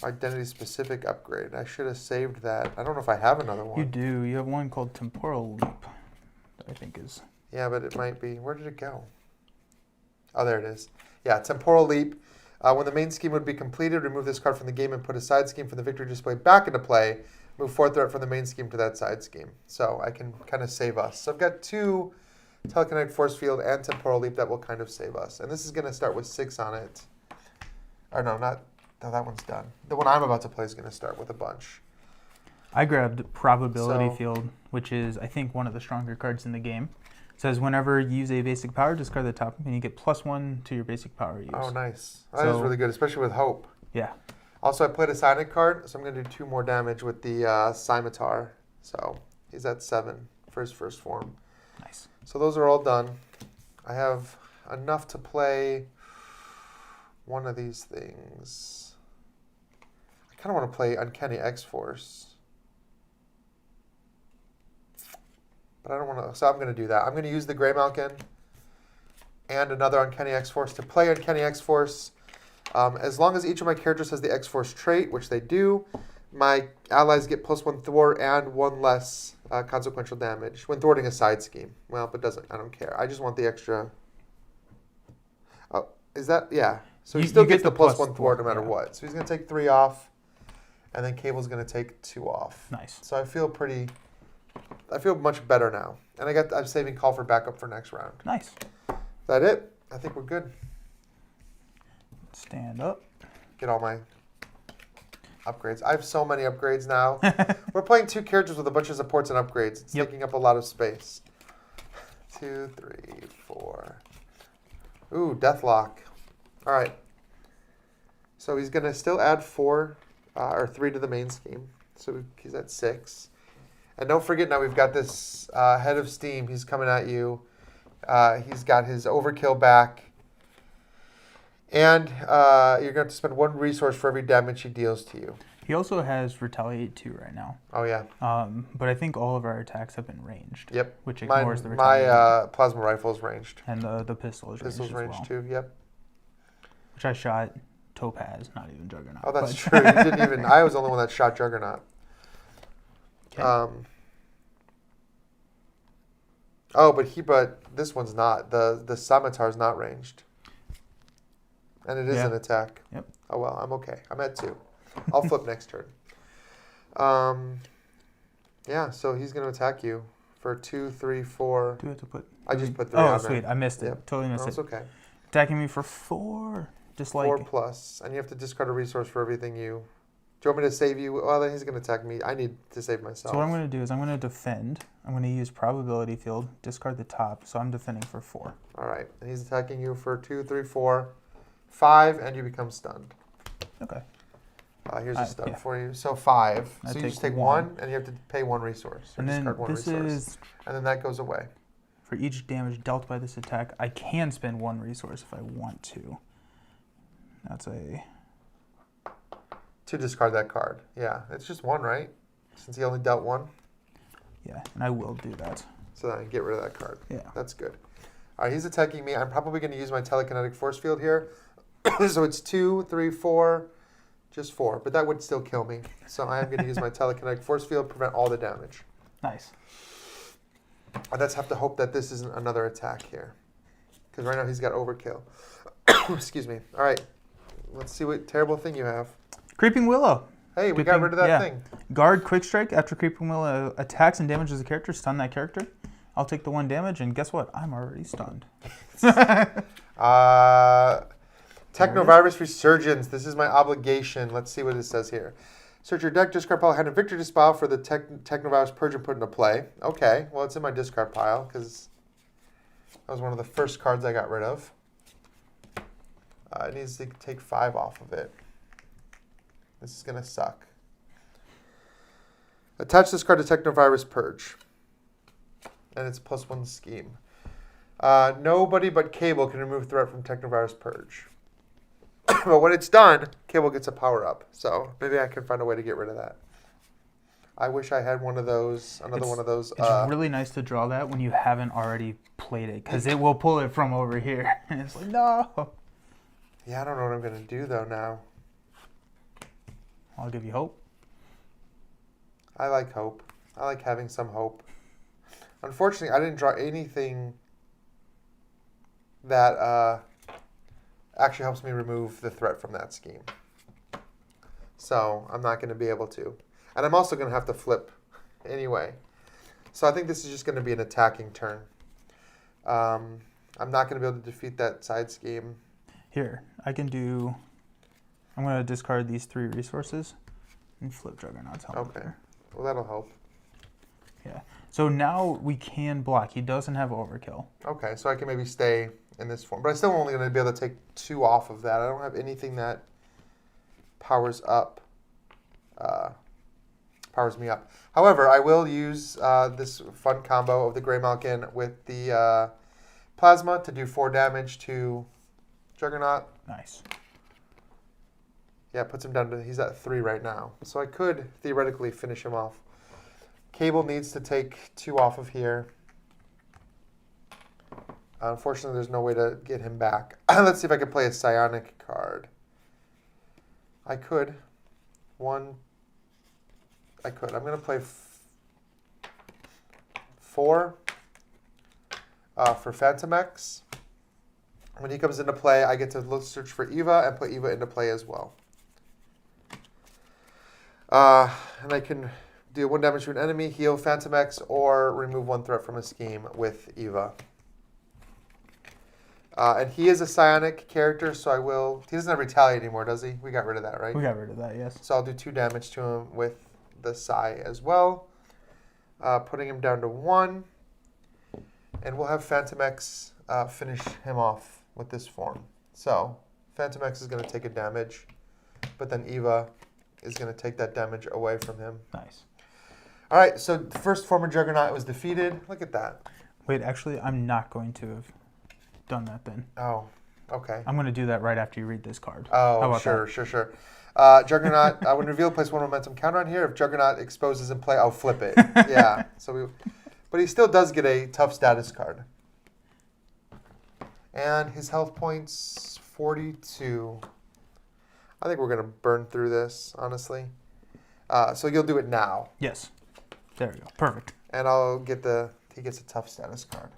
identity-specific upgrade. I should have saved that. I don't know if I have another one. You do. You have one called Temporal Leap, that I think is... Yeah, but it might be. Where did it go? Oh, there it is. Yeah, Temporal Leap. When the main scheme would be completed, remove this card from the game and put a side scheme from the victory display back into play. Move 4 threat from the main scheme to that side scheme. So I can kind of save us. So I've got 2 Telekinetic Force Field and Temporal Leap that will kind of save us. And this is going to start with 6 on it. Or no, not... No, that one's done. The one I'm about to play is going to start with a bunch. I grabbed Probability So- Field, which is, I think, one of the stronger cards in the game. It says whenever you use a basic power, discard the top, and you get +1 to your basic power use. Oh, nice. That is So- really good, especially with Hope. Yeah. Also, I played a Sonic card, so I'm going to do 2 more damage with the Scimitar. So he's at 7 for his first form. Nice. So those are all done. I have enough to play one of these things. I kind of want to play Uncanny X-Force. But I don't want to, so I'm going to do that. I'm going to use the Gray Malkin and another Uncanny X-Force to play Uncanny X-Force. As long as each of my characters has the X-Force trait, which they do, my allies get +1 thwart and 1 less consequential damage when thwarting a side scheme. Well, but I don't care. I just want the extra. Oh, is that, yeah. So he You- still you gets get the the +1 thwart no matter yeah. what. So he's going to take 3 off, and then Cable's going to take 2 off. Nice. So I feel much better now. And I'm saving Call for backup for next round. Nice. Is that it? I think we're good. Stand up. Get all my upgrades. I have so many upgrades now. We're playing 2 characters with a bunch of supports and upgrades. It's Yep. taking up a lot of space. 2, 3, 4. Ooh, Deathlock. All right. So he's going to still add 4 or 3 to the main scheme. So he's at 6. And don't forget now we've got this Head of Steam. He's coming at you. He's got his Overkill back. And you're going to have to spend 1 resource for every damage he deals to you. He also has Retaliate 2 right now. Oh, yeah. But I think all of our attacks have been ranged. Yep. Which ignores the My Retaliate. plasma rifle is ranged. And the pistol is Pistol's ranged ranged as well. too, yep. Which I shot Topaz, not even Juggernaut. Oh, that's but- true. You didn't even... I was the only one that shot Juggernaut. Okay. But this one's not. The Scimitar's not ranged. And it is Yeah. an attack. Yep. Oh, well, I'm okay. I'm at 2. I'll flip next turn. Yeah, so he's going to attack you for 2, 3, 4. Do I have to put? I just put 3 Oh, on sweet! there. I missed it. Yep. Totally missed That's it. okay. Attacking me for 4. Just like 4 plus, and you have to discard a resource for everything you. Do you want me to save you? Well, then he's going to attack me. I need to save myself. So what I'm going to do is I'm going to defend. I'm going to use probability field, discard the top, so I'm defending for 4. All right, and he's attacking you for 2, 3, 4, 5, and you become stunned. Okay. Here's a stun yeah. for you. So 5. I So you take just take 1. 1, and you have to pay 1 resource. Or And then discard 1 this resource. is And then that goes away. for each damage dealt by this attack. I can spend 1 resource if I want to. That's a. To discard that card. Yeah, it's just 1, right? Since he only dealt 1. Yeah, and I will do that. So then I get rid of that card. Yeah. That's good. All right, he's attacking me. I'm probably going to use my telekinetic force field here. So it's 2, 3, 4, just 4. But that would still kill me. So I am going to use my telekinetic force field, prevent all the damage. Nice. I just have to hope that this isn't another attack here. Because right now he's got overkill. Excuse me. All right. Let's see what terrible thing you have. Creeping Willow. Hey, we Good got thing- rid of that yeah. thing. Guard Quick Strike. After Creeping Willow attacks and damages a character, stun that character. I'll take the 1 damage, and guess what? I'm already stunned. Technovirus Resurgence. This is my obligation. Let's see what it says here. Search your deck, discard pile, hand a victory dispel for the Technovirus Purge and put into play. Okay, well, it's in my discard pile because that was one of the first cards I got rid of. It needs to take 5 off of it. This is going to suck. Attach this card to Technovirus Purge. And it's +1 scheme. Nobody but Cable can remove threat from Technovirus Purge. But when it's done, Cable gets a power up. So maybe I can find a way to get rid of that. I wish I had one of those, one of those. It's really nice to draw that when you haven't already played it, because it will pull it from over here. And it's like, no. Yeah, I don't know what I'm going to do, though, now. I'll give you hope. I like hope. I like having some hope. Unfortunately, I didn't draw anything that actually helps me remove the threat from that scheme. So I'm not going to be able to. And I'm also going to have to flip anyway. So I think this is just going to be an attacking turn. I'm not going to be able to defeat that side scheme. Here, I can do... I'm going to discard these 3 resources and flip Juggernaut's helmet Okay. there. Well, that'll help. Yeah. So now we can block. He doesn't have overkill. Okay, so I can maybe stay in this form. But I'm still only going to be able to take 2 off of that. I don't have anything that powers me up. However, I will use this fun combo of the Grey Malkin with the Plasma to do 4 damage to Juggernaut. Nice. Yeah, it puts him down to, he's at 3 right now. So I could theoretically finish him off. Cable needs to take 2 off of here. Unfortunately, there's no way to get him back. Let's see if I can play a Psionic card. I could. I could. I'm going to play 4 for Phantom X. When he comes into play, I get to search for Eva and put Eva into play as well. And I can deal 1 damage to an enemy, heal Phantom X, or remove 1 threat from a scheme with Eva. And he is a psionic character, so I will... He doesn't have retaliate anymore, does he? We got rid of that, right? We got rid of that, yes. So I'll do 2 damage to him with the psi as well. Putting him down to 1. And we'll have Phantom X finish him off with this form. So Phantom X is going to take a damage, but then Eva is going to take that damage away from him. Nice. All right, so the first form of Juggernaut was defeated. Look at that. Wait, actually, I'm not going to have done that then. Oh, okay. I'm going to do that right after you read this card. How Oh, about sure, that? sure. Juggernaut, when revealed, place 1 momentum counter on here. If Juggernaut exposes in play, I'll flip it. Yeah. But he still does get a tough status card. And his health points, 42. I think we're going to burn through this, honestly. So you'll do it now. Yes. There we go. Perfect. And I'll get he gets a tough status card.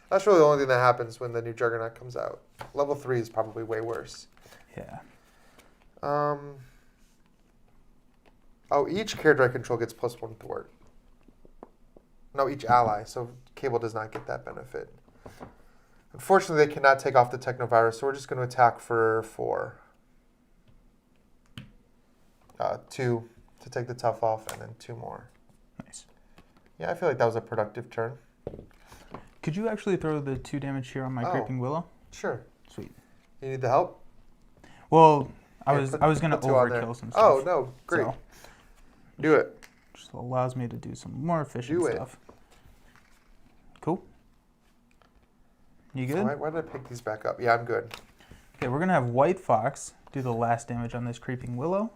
That's really the only thing that happens when the new Juggernaut comes out. Level 3 is probably way worse. Yeah. Oh, each character I control gets +1 thwart. No, each ally. So Cable does not get that benefit. Unfortunately, they cannot take off the Technovirus, so we're just going to attack for 4. 2 to take the tough off, and then 2 more. Nice. Yeah, I feel like that was a productive turn. Could you actually throw the 2 damage here on my Creeping Willow? Sure. Sweet. You need the help? Well, I Here, was going to put 2 on there. overkill some stuff. Oh, no. Great. So, Do it. just allows me to do some more efficient Do it. stuff. Cool. You good? Why did I pick these back up? Yeah, I'm good. Okay, we're going to have White Fox do the last damage on this Creeping Willow,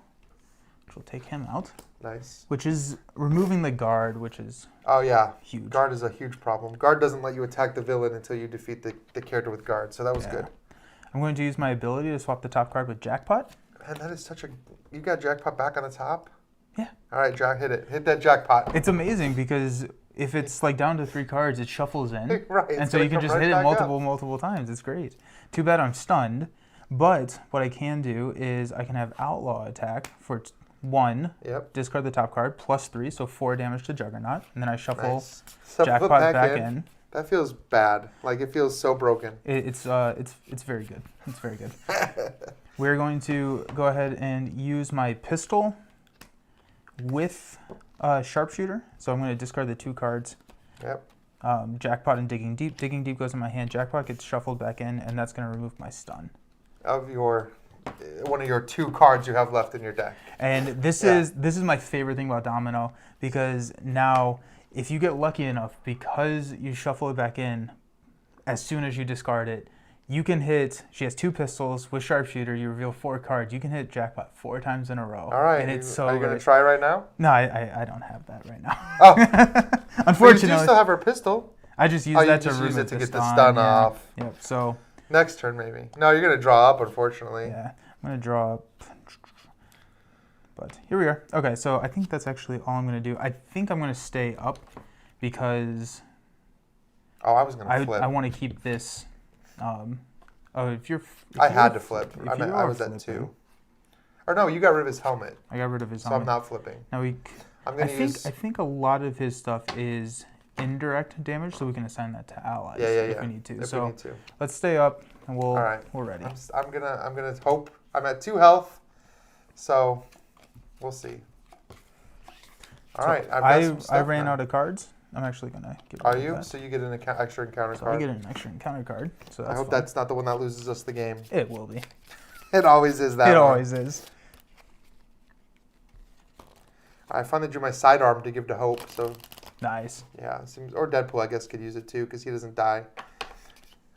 which will take him out. Nice. Which is removing the guard, which is Oh, yeah. huge. Guard is a huge problem. Guard doesn't let you attack the villain until you defeat the character with guard, so that was good. I'm going to use my ability to swap the top card with Jackpot. And that is such a... You got Jackpot back on the top? Yeah. All right, Jack, hit it. Hit that Jackpot. It's amazing because if it's like down to 3 cards, it shuffles in. Right. And so you can just hit it multiple times. It's great. Too bad I'm stunned. But what I can do is I can have Outlaw attack for 1. Yep. Discard the top card, +3, so 4 damage to Juggernaut. And then I shuffle Nice. So put Jackpot back in. That feels bad. Like, it feels so broken. It's very good. It's very good. We're going to go ahead and use my pistol with Sharpshooter. So I'm going to discard the 2 cards. Yep. Jackpot and Digging Deep. Digging Deep goes in my hand. Jackpot gets shuffled back in, and that's going to remove my stun. Of your... One of your 2 cards you have left in your deck. And this is my favorite thing about Domino, because now if you get lucky enough, because you shuffle it back in, as soon as you discard it, you can hit, she has 2 pistols with Sharpshooter, you reveal 4 cards, you can hit Jackpot 4 times in a row. All right. And it's so Are you good. going to try right now? No, I don't have that right now. Oh. Unfortunately. But you do still have her pistol. I just use you that to just use remove it to the get the stun off. Yep, so. Next turn, maybe. No, you're going to draw up, unfortunately. Yeah, I'm going to draw up. But here we are. Okay, so I think that's actually all I'm going to do. I think I'm going to stay up because Oh, I was going to flip. I want to keep this. I had to flip. I was at 2. Or no, you got rid of his helmet. I got rid of his So helmet. I'm not flipping. Now I think a lot of his stuff is indirect damage, so we can assign that to allies if we need to. If we need to. Let's stay up, and All right. we're ready. I'm gonna hope. I'm at 2 health, so we'll see. All right. I ran out of cards. I'm actually gonna get rid Are of you? that. So you get an extra encounter So card. I get an extra encounter card. So I hope that's not the one that loses us the game. It will be. It always is that. It one. always is. I finally drew my sidearm to give to Hope. So Nice. yeah, it seems, or Deadpool I guess could use it too because he doesn't die.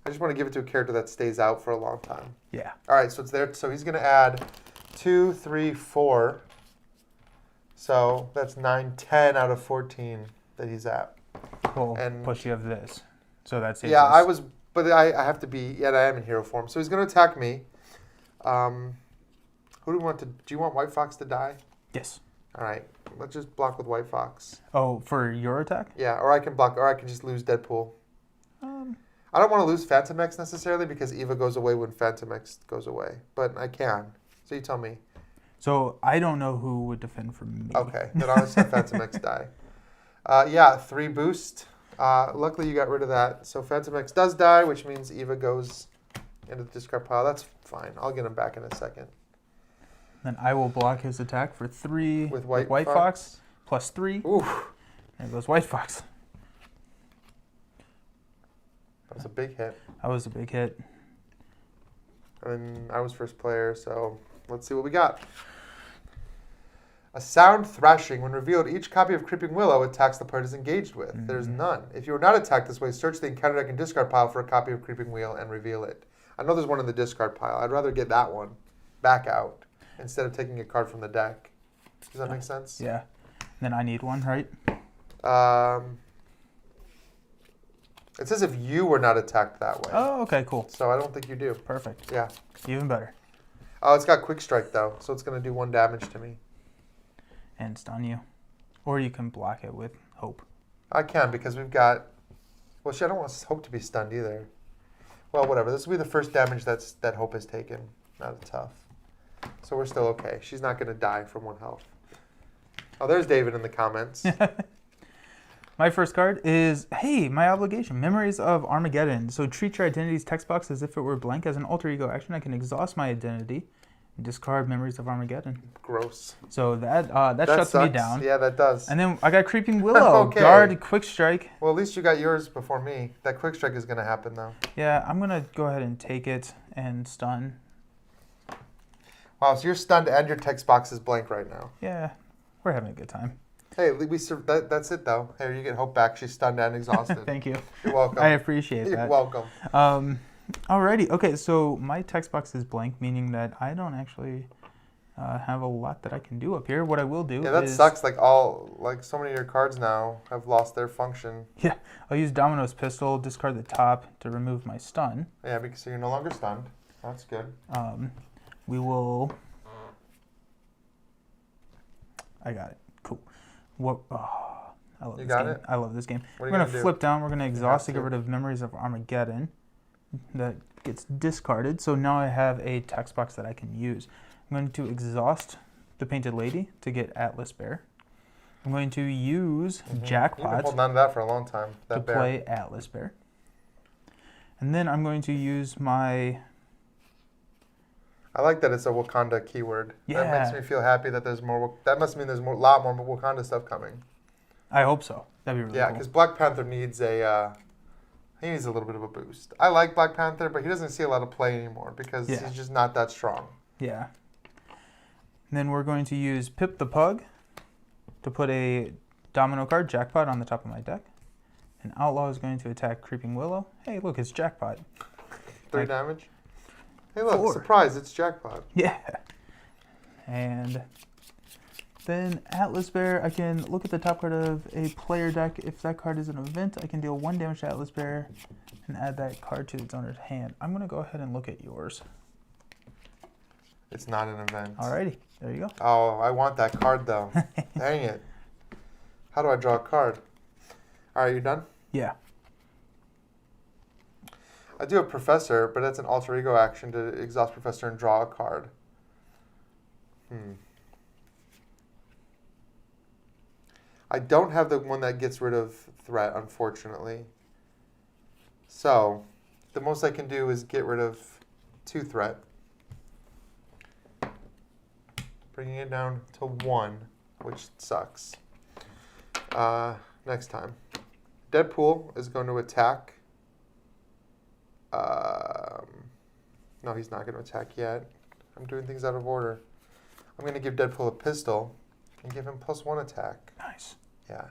I just want to give it to a character that stays out for a long time. Yeah. All right, so it's there. So he's gonna add 2, 3, 4. So that's 9, 10 out of 14 that he's at. Well, And- plus you have this. So that's it. Yeah, but I have to be. Yeah, I am in hero form. So he's gonna attack me. Who do we want to? Do you want White Fox to die? Yes. All right, let's just block with White Fox. Oh, for your attack? Yeah, or I can block, or I can just lose Deadpool. I don't want to lose Phantom X necessarily because Eva goes away when Phantom X goes away, but I can. So you tell me. So I don't know who would defend for me. Okay, then I'll just have Phantom X die. Yeah, 3 boost. Luckily you got rid of that. So Phantom X does die, which means Eva goes into the discard pile. That's fine. I'll get him back in a second. Then I will block his attack for 3 With White Fox. Plus 3. Oof. There goes White Fox. That was a big hit. That was a big hit. And I was first player, so let's see what we got. A sound thrashing. When revealed, each copy of Creeping Willow attacks the player is engaged with. Mm-hmm. There's none. If you are not attacked this way, search the encounter deck and discard pile for a copy of Creeping Wheel and reveal it. I know there's one in the discard pile. I'd rather get that one back out instead of taking a card from the deck. Does that make sense? Yeah. Then I need one, right? It says if you were not attacked that way. Oh, okay, cool. So I don't think you do. Perfect. Yeah. Even better. Oh, it's got Quick Strike, though, so it's going to do 1 damage to me. And stun you. Or you can block it with Hope. I can because we've got... Well, I don't want Hope to be stunned either. Well, whatever. This will be the first damage that Hope has taken. Not a tough. So we're still okay. She's not going to die from 1 health. Oh, there's David in the comments. My first card is, hey, my obligation, Memories of Armageddon. So treat your identity's text box as if it were blank. As an alter ego action, I can exhaust my identity and discard Memories of Armageddon. Gross. So that shuts me sucks. down. Yeah, that does. And then I got Creeping Willow. Okay. Guard, Quick Strike. Well, at least you got yours before me. That quick strike is going to happen, though. Yeah, I'm going to go ahead and take it and stun. Wow, so you're stunned and your text box is blank right now. Yeah, we're having a good time. Hey, that's it, though. Hey, you get Hope back. She's stunned and exhausted. Thank you. You're welcome. I appreciate that. You're welcome. Alrighty. Okay, so my text box is blank, meaning that I don't actually have a lot that I can do up here. What I will do Yeah, that sucks. Like so many of your cards now have lost their function. Yeah, I'll use Domino's Pistol, discard the top to remove my stun. Yeah, because you're no longer stunned. That's good. We will... I got it. Cool. What? Oh, I love You this got game. it? I love this game. What are We're you going to gonna flip do? down. We're going to exhaust to to. get rid of Memories of Armageddon. That gets discarded. So now I have a text box that I can use. I'm going to exhaust the Painted Lady to get Atlas Bear. I'm going to use You've been Jackpot holding on to that for a long time. That to bear. play Atlas Bear. And then I'm going to use my... I like that it's a Wakanda keyword. Yeah. That makes me feel happy that there's more. That must mean there's a lot more Wakanda stuff coming. I hope so. That'd be really Yeah, cool. because Black Panther needs a. He needs a little bit of a boost. I like Black Panther, but he doesn't see a lot of play anymore because Yeah. he's just not that strong. Yeah. And then we're going to use Pip the Pug to put a domino card, Jackpot, on the top of my deck. And Outlaw is going to attack Creeping Willow. Hey, look, it's Jackpot. 3 damage. Hey, look, 4. surprise! It's Jackpot. Yeah. And then Atlas Bear, I can look at the top card of a player deck. If that card is an event, I can deal 1 damage to Atlas Bear and add that card to its owner's hand. I'm going to go ahead and look at yours. It's not an event. Alrighty, there you go. Oh, I want that card though. Dang it! How do I draw a card? All right, you done? Yeah. I do have Professor, but that's an alter ego action to exhaust Professor and draw a card. I don't have the one that gets rid of threat, unfortunately. So, the most I can do is get rid of 2 threat. Bringing it down to 1, which sucks. Next time. Deadpool is going to attack. No, he's not going to attack yet. I'm doing things out of order. I'm going to give Deadpool a pistol and give him +1 attack. Nice. Yeah.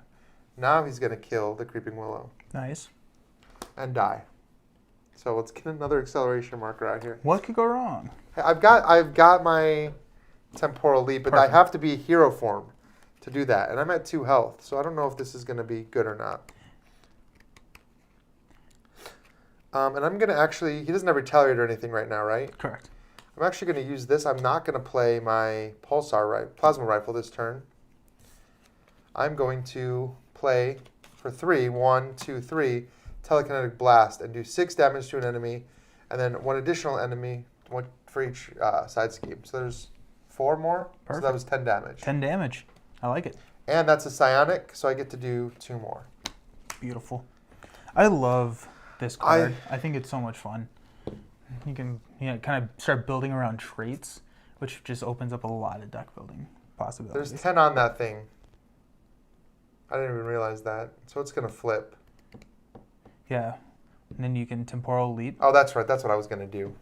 Now he's going to kill the Creeping Willow Nice. and die. So let's get another acceleration marker out here. What could go wrong? Hey, I've got my temporal leap, but Perfect. I have to be hero form to do that, and I'm at 2 health, so I don't know if this is going to be good or not. And I'm going to actually... He doesn't have Retaliate or anything right now, right? Correct. I'm actually going to use this. I'm not going to play my Plasma Rifle this turn. I'm going to play for 3, 1, 2, 3, Telekinetic Blast, and do 6 damage to an enemy, and then 1 additional enemy, 1 for each side scheme. So there's 4 more. Perfect. So that was 10 damage. 10 damage. I like it. And that's a Psionic, so I get to do 2 more. Beautiful. I love this card. I think it's so much fun. You can kind of start building around traits, which just opens up a lot of deck building possibilities. There's 10 on that thing. I didn't even realize that. So it's going to flip. Yeah. And then you can temporal leap. Oh, that's right. That's what I was going to do.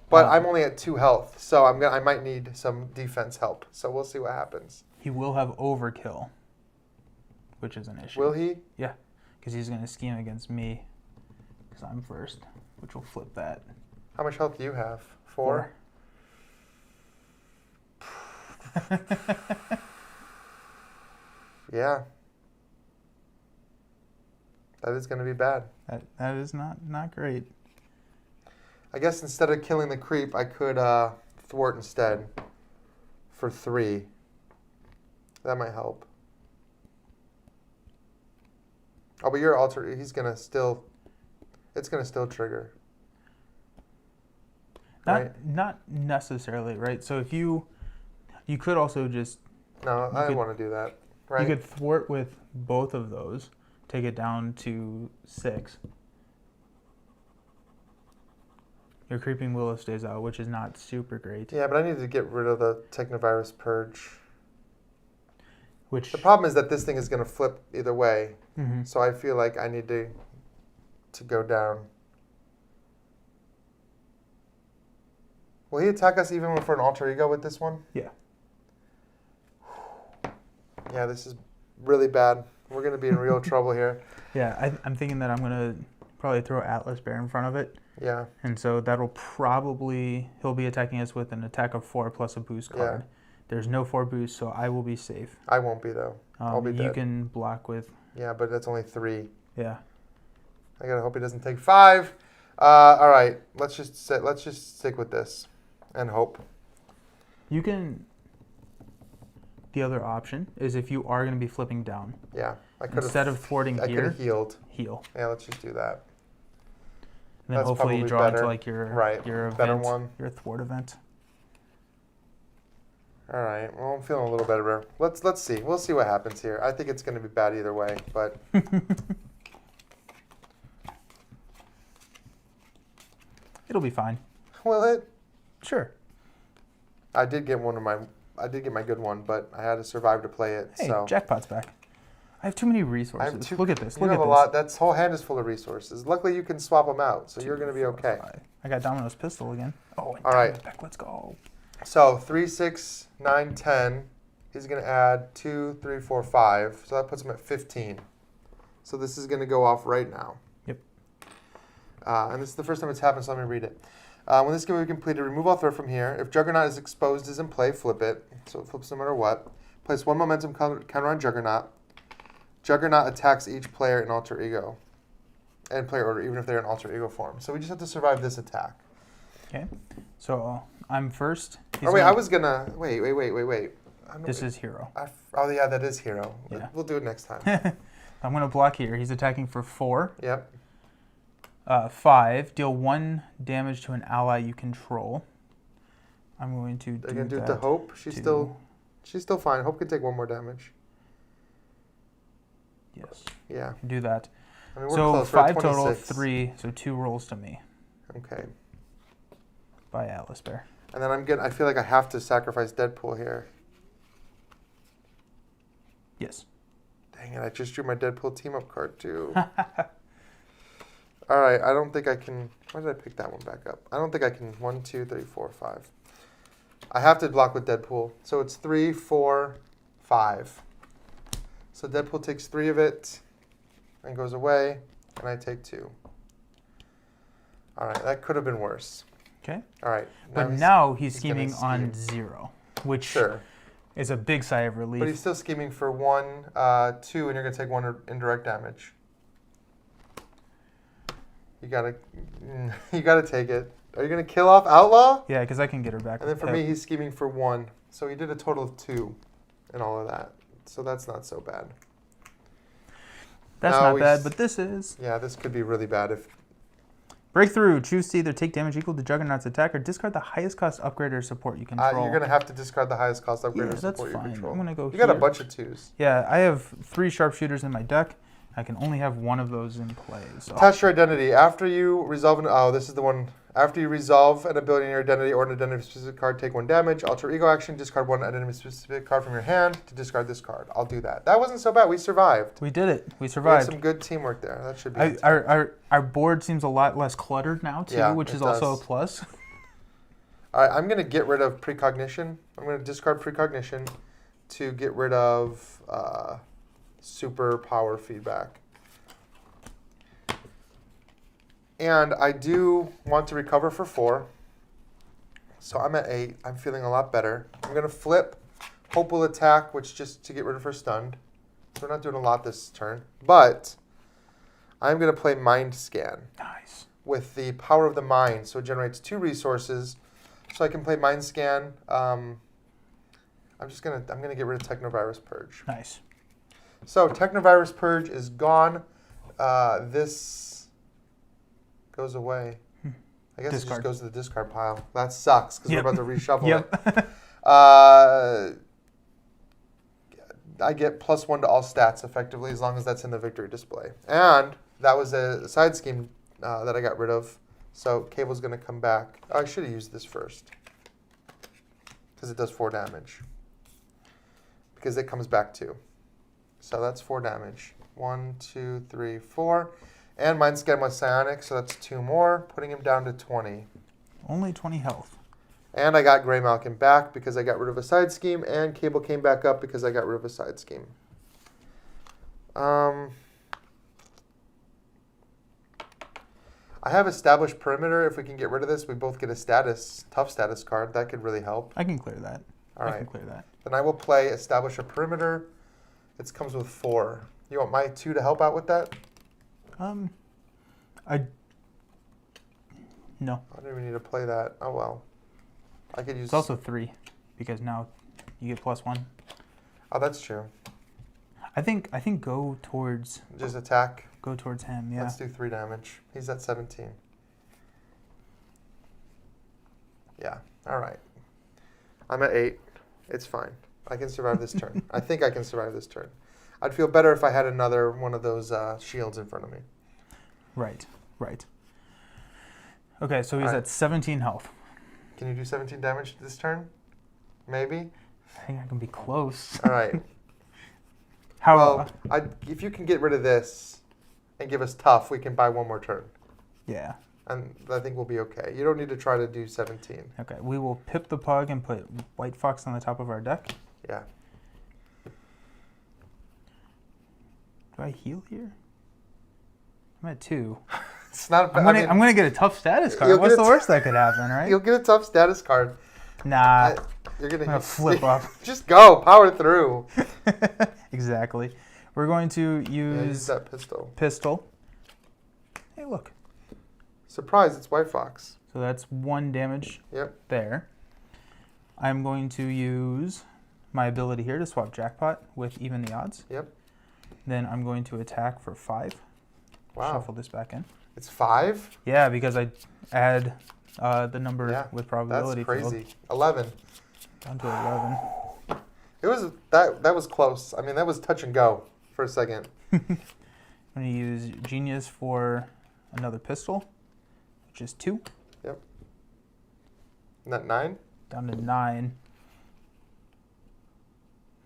But I'm only at 2 health, so I might need some defense help. So we'll see what happens. He will have overkill, which is an issue. Will he? Yeah, because he's going to scheme against me because I'm first, which will flip that. How much health do you have? 4? 4. Yeah. That is going to be bad. That is not great. I guess instead of killing the creep, I could thwart instead for 3. That might help. Oh, but your alter, it's going to still trigger. Right? Not necessarily, right? So if you could also just No, I want to do that. Right. You could thwart with both of those, take it down to 6. Your Creeping Willow stays out, which is not super great. Yeah, but I need to get rid of the Technovirus Purge. Which The problem is that this thing is going to flip either way. Mm-hmm. So I feel like I need to go down. Will he attack us even for an alter ego with this one? Yeah. Yeah, this is really bad. We're going to be in real trouble here. Yeah, I'm thinking that I'm going to probably throw Atlas Bear in front of it. Yeah. And so that'll probably, he'll be attacking us with an attack of 4 plus a boost card. Yeah. There's no 4 boost, so I will be safe. I won't be, though. I'll be You dead. can block with... Yeah, but that's only 3. Yeah. I gotta hope he doesn't take 5. All right, let's just stick with this and hope. You can... The other option is if you are going to be flipping down. Yeah, I could Instead of thwarting I could here, have healed. heal. Yeah, let's just do that. And then That's hopefully you probably draw better. into like your event, better one. your thwart event. All right. Well, I'm feeling a little better. Let's see. We'll see what happens here. I think it's going to be bad either way, but It'll be fine. will it? Sure. I did get my good one, but I had to survive to play it. Hey, so jackpot's back. I have too many resources. Look at this. You Look have at a this. lot. That whole hand is full of resources. Luckily, you can swap them out, so 2, you're going to be 4, okay. 5. I got Domino's pistol again. Oh, and All right. Diamond's back. Let's go. So 3, 6, 9, 10. He's going to add 2, 3, 4, 5. So that puts him at 15. So this is going to go off right now. Yep. And this is the first time it's happened, so let me read it. When this giveaway completed, remove all threat from here. If Juggernaut is exposed as in play, flip it. So it flips no matter what. Place 1 momentum counter on Juggernaut. Juggernaut attacks each player in alter ego. And player order, even if they're in alter ego form. So we just have to survive this attack. Okay. So I'm first. I was going to... Wait. This is hero. Oh, yeah, that is hero. Yeah. We'll do it next time. I'm going to block here. He's attacking for 4. Yep. 5. Deal 1 damage to an ally you control. I'm going to They're going to do it to Hope. She's still fine. Hope can take 1 more damage. Yes. Yeah. Do that. I mean, we're So close. We're at 5 total, 26. 3. So 2 rolls to me Okay. by Atlas Bear. And then I feel like I have to sacrifice Deadpool here. Yes. Dang it, I just drew my Deadpool team-up card, too. All right, I don't think I can... Why did I pick that one back up? I don't think I can... 1, 2, 3, 4, 5. I have to block with Deadpool. So it's 3, 4, 5. So Deadpool takes 3 of it and goes away, and I take 2. All right, that could have been worse. Okay. All right. But now he's gonna scheming on scheme. 0, which Sure. is a big sigh of relief. But he's still scheming for 1, 2, and you're going to take 1 indirect damage. You gotta take it. Are you gonna kill off Outlaw? Yeah, because I can get her back. And then with for Pip. me, he's scheming for 1. So he did a total of 2 and all of that. So that's not so bad. That's No, not bad, but this is. Yeah, this could be really bad if... Breakthrough. Choose to either take damage equal to Juggernaut's attack or discard the highest cost upgrade or support you control. you're gonna have to discard the highest cost upgrade or that's support you fine. control. I'm gonna go You got a here. bunch of 2s. Yeah, I have 3 sharpshooters in my deck. I can only have 1 of those in play. So. Attach your identity. After you resolve this is the one. After you resolve an ability in your identity or an identity-specific card, take 1 damage. Alter ego action, discard 1 identity-specific card from your hand to discard this card. I'll do that. That wasn't so bad. We survived. We did it. We We had survived. some good teamwork there. That should be. Our board seems a lot less cluttered now too, Yeah, which it is also a does. plus. All right, I'm going to get rid of precognition. I'm going to discard precognition to get rid of super power feedback. And I do want to recover for 4. So I'm at 8. I'm feeling a lot better. I'm going to flip. Hope will attack, which just to get rid of her stunned. So we're not doing a lot this turn. But I'm going to play Mind Scan Nice. with the power of the mind. So it generates 2 resources. So I can play Mind Scan. I'm gonna get rid of Technovirus Purge. Nice. So Technovirus Purge is gone. This goes away. I guess it Discard. just goes to the discard pile. That sucks because Yep. we're about to reshuffle Yep. it. I get +1 to all stats effectively as long as that's in the victory display. And that was a side scheme that I got rid of. So Cable's going to come back. Oh, I should have used this first because it does 4 damage. Because it comes back 2. So that's 4 damage. 1, 2, 3, 4. And mine's getting my psionic, so that's 2 more, putting him down to 20. Only 20 health. And I got Grey Malkin back because I got rid of a side scheme, and Cable came back up because I got rid of a side scheme. I have established perimeter. If we can get rid of this, we both get a tough status card. That could really help. I can clear that. All right. I can clear that. Then I will play establish a perimeter. It comes with 4. You want my 2 to help out with that? No. I don't even need to play that. Oh well. I could use. It's also 3 because now you get +1. Oh, that's true. I think go towards. Just attack. Go towards him. Yeah. Let's do 3 damage. He's at 17. Yeah. All right. I'm at 8. It's fine. I can survive this turn. I think I can survive this turn. I'd feel better if I had another one of those shields in front of me. Right. Okay, so he's All right. at 17 health. Can you do 17 damage this turn? Maybe? I think I can be close. All right. How? Well, if you can get rid of this and give us tough, we can buy 1 more turn. Yeah. And I think we'll be okay. You don't need to try to do 17. Okay, we will pip the pug and put White Fox on the top of our deck. Yeah. Do I heal here? I'm at 2. It's not. I'm gonna get a tough status card. You'll What's get the a worst that could happen, right? You'll get a tough status card. Nah. You're I'm gonna flip up. Just go. Power through. Exactly. We're going to Use that pistol. Pistol. Hey, look. Surprise! It's White Fox. So that's 1 damage. Yep. There. I'm going to use my ability here to swap Jackpot with even the odds. Yep. Then I'm going to attack for 5. Wow. Shuffle this back in. It's 5? Yeah, because I add the number with That's probability. crazy. 11. Down to 11. It was that was close. I mean, that was touch and go for a second. I'm going to use Genius for another pistol, which is 2. Yep. Isn't that 9? Down to 9.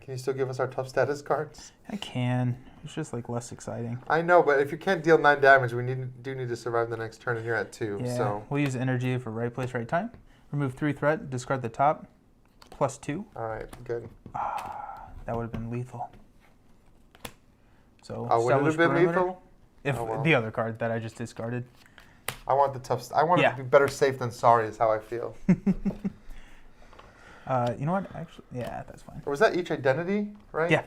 Can you still give us our tough status cards? I can. It's just like less exciting. I know, but if you can't deal 9 damage, we do need to survive the next turn, and you're at 2. Yeah. So. We'll use energy for right place, right time. Remove 3 threat, discard the top, +2. All right, good. That would have been lethal. So Would it have establish been perimeter. lethal? If Oh, well. the other card that I just discarded. I want the tough. I want it to be better safe than sorry. Is how I feel. You know what? Actually, yeah, that's fine. Or was that each identity, right? Yeah.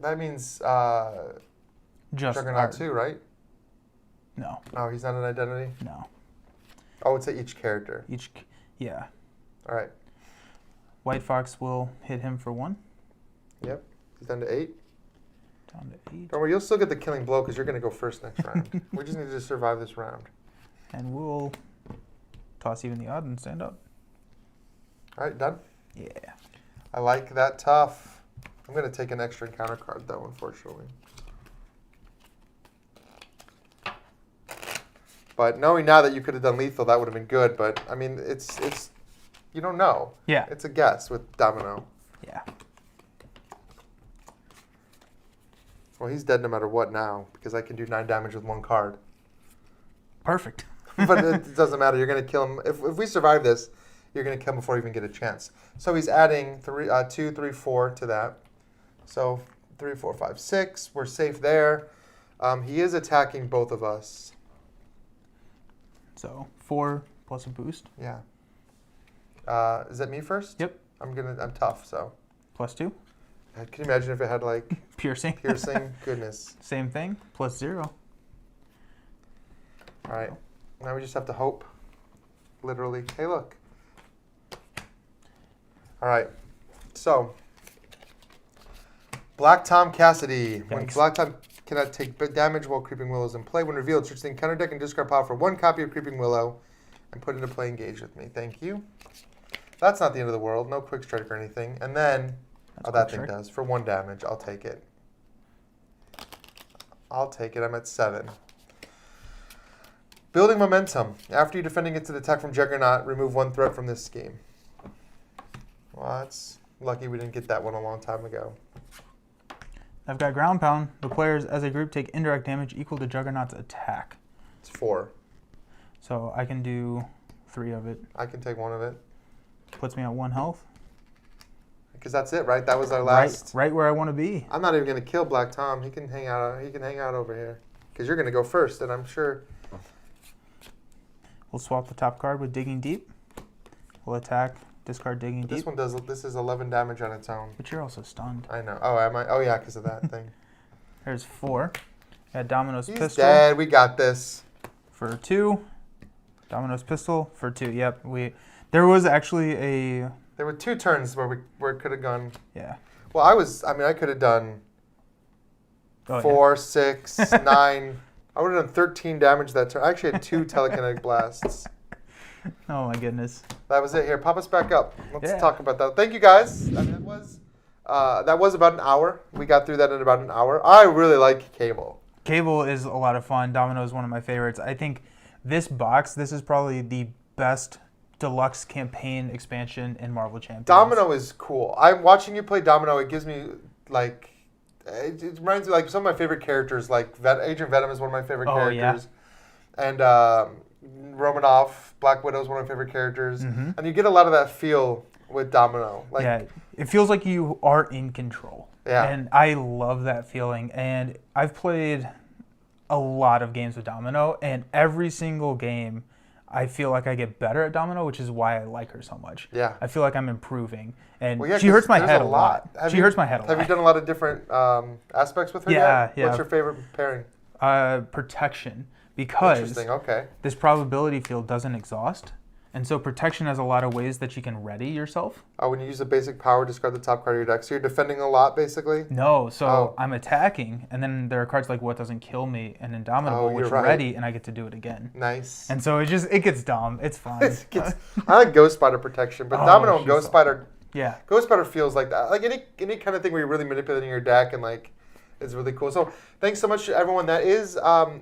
That means Just Juggernaut too, right? No, No, he's not an identity. no. Oh, it's each character. Yeah. All right. White Fox will hit him for 1. Yep. He's down to 8. Down to 8. Don't worry, you'll still get the killing blow because you're going to go first next round. We just need to survive this round. And we'll toss even the odd and stand up. All right, done? Yeah. I like that tough. I'm going to take an extra encounter card, though, unfortunately. But knowing now that you could have done lethal, that would have been good. But, I mean, it's you don't know. Yeah. It's a guess with Domino. Yeah. Well, he's dead no matter what now because I can do 9 damage with 1 card. Perfect. But it doesn't matter. You're going to kill him. If we survive this, you're going to kill him before you even get a chance. So he's adding 2, 3, 4 to that. So 3, 4, 5, 6. We're safe there. He is attacking both of us. So 4 plus a boost. Yeah. Is that me first? Yep. I'm tough, so. +2. Can you imagine if it had like Piercing. piercing? Goodness. Same thing. +0. All right. Now we just have to hope. Literally. Hey, look. All right. So, Black Tom Cassidy. When Thanks. Black Tom cannot take damage while Creeping Willow is in play, when revealed, search the encounter deck and discard power for 1 copy of Creeping Willow and put it into play engage with me. Thank you. That's not the end of the world. No quick strike or anything. And then That's Oh, that quick thing strike. does. For 1 damage, I'll take it. I'll take it. I'm at 7. Building momentum. After you defending it to the attack from Juggernaut, remove 1 threat from this scheme. Well, that's lucky we didn't get that one a long time ago. I've got ground pound. The players as a group take indirect damage equal to Juggernaut's attack. It's 4. So I can do 3 of it. I can take 1 of it. Puts me at 1 health. Because that's it, right? That was our last. Right where I want to be. I'm not even going to kill Black Tom. He can hang out. He can hang out over here. Because you're going to go first, and I'm sure. We'll swap the top card with Digging Deep. We'll attack, discard Digging This Deep. one does. This is 11 damage on its own. But you're also stunned. I know. Oh, am I? Oh, yeah, because of that thing. There's 4. Got Domino's He's Pistol dead. We got this. for 2. Domino's Pistol for 2. Yep. There was actually a... There were 2 turns where it could have gone. Yeah. Well, I could have done Oh, 4, 6, 9. I would have done 13 damage that turn. I actually had 2 telekinetic blasts. Yeah. Oh my goodness. That was it. Here, pop us back up. Let's Yeah. talk about that. Thank you, guys. That was about an hour. We got through that in about an hour. I really like Cable. Cable is a lot of fun. Domino is one of my favorites. I think this is probably the best deluxe campaign expansion in Marvel Champions. Domino is cool. I'm watching you play Domino. It gives me like, it reminds me like some of my favorite characters. Like Agent Venom is one of my favorite characters, and Romanoff, Black Widow is one of my favorite characters. Mhm. And you get a lot of that feel with Domino. Like, Yeah, it feels like you are in control. Yeah. And I love that feeling. And I've played a lot of games with Domino, and every single game, I feel like I get better at Domino, which is why I like her so much. Yeah. I feel like I'm improving. And Well, yeah, she hurts 'cause my there's head a lot. Have you Have done a lot of different aspects with her Yeah, yet? yeah. What's your favorite pairing? Protection, because Interesting. Okay. this probability field doesn't exhaust. And so protection has a lot of ways that you can ready yourself. Oh, when you use a basic power, discard the top card of your deck. So you're defending a lot, basically? No, so Oh. I'm attacking, and then there are cards like What Doesn't Kill Me and Indomitable, Oh, you're which right. ready, and I get to do it again. Nice. And so it gets dumb. It's fun. I like Ghost Spider protection, but Oh, Domino and she's Ghost so- Spider, Yeah. Ghost Spider feels like that. Like any kind of thing where you're really manipulating your deck and like, it's really cool. So thanks so much to everyone. That is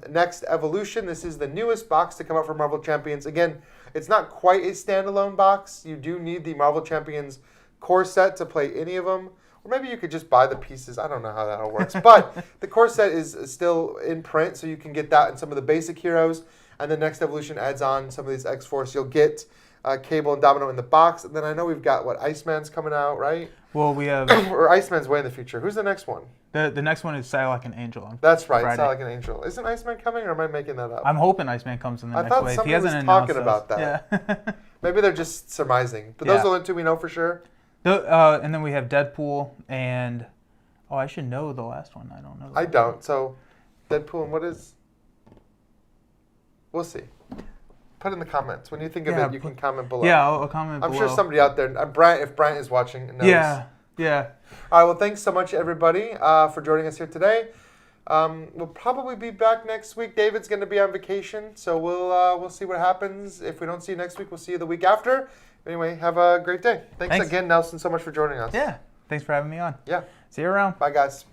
Next Evolution. This is the newest box to come out for Marvel Champions. Again, it's not quite a standalone box. You do need the Marvel Champions core set to play any of them. Or maybe you could just buy the pieces. I don't know how that all works. But the core set is still in print, so you can get that and some of the basic heroes. And the Next Evolution adds on some of these X-Force. You'll get Cable and Domino in the box. And then I know we've got, Iceman's coming out, right? Well, we have Or Iceman's way in the future. Who's the next one? the next one is Psylocke and Angel. On That's right. Friday. It's not like an angel. Isn't Iceman coming, or am I making that up? I'm hoping Iceman comes in the I next thought wave. somebody He hasn't was announced talking about that. Yeah. Maybe they're just surmising. But Yeah. those are the two we know for sure. And then we have Deadpool and I should know the last one. I don't know. I don't. So, Deadpool and what is? We'll see. Put in the comments. When you think of Yeah, it, you can comment below. Yeah, I'll comment I'm below. sure somebody out there, if Brant is watching, knows. Yeah. Yeah. All right. Well, thanks so much, everybody, for joining us here today. We'll probably be back next week. David's going to be on vacation, so we'll see what happens. If we don't see you next week, we'll see you the week after. Anyway, have a great day. Thanks again, Nelson, so much for joining us. Yeah. Thanks for having me on. Yeah. See you around. Bye, guys.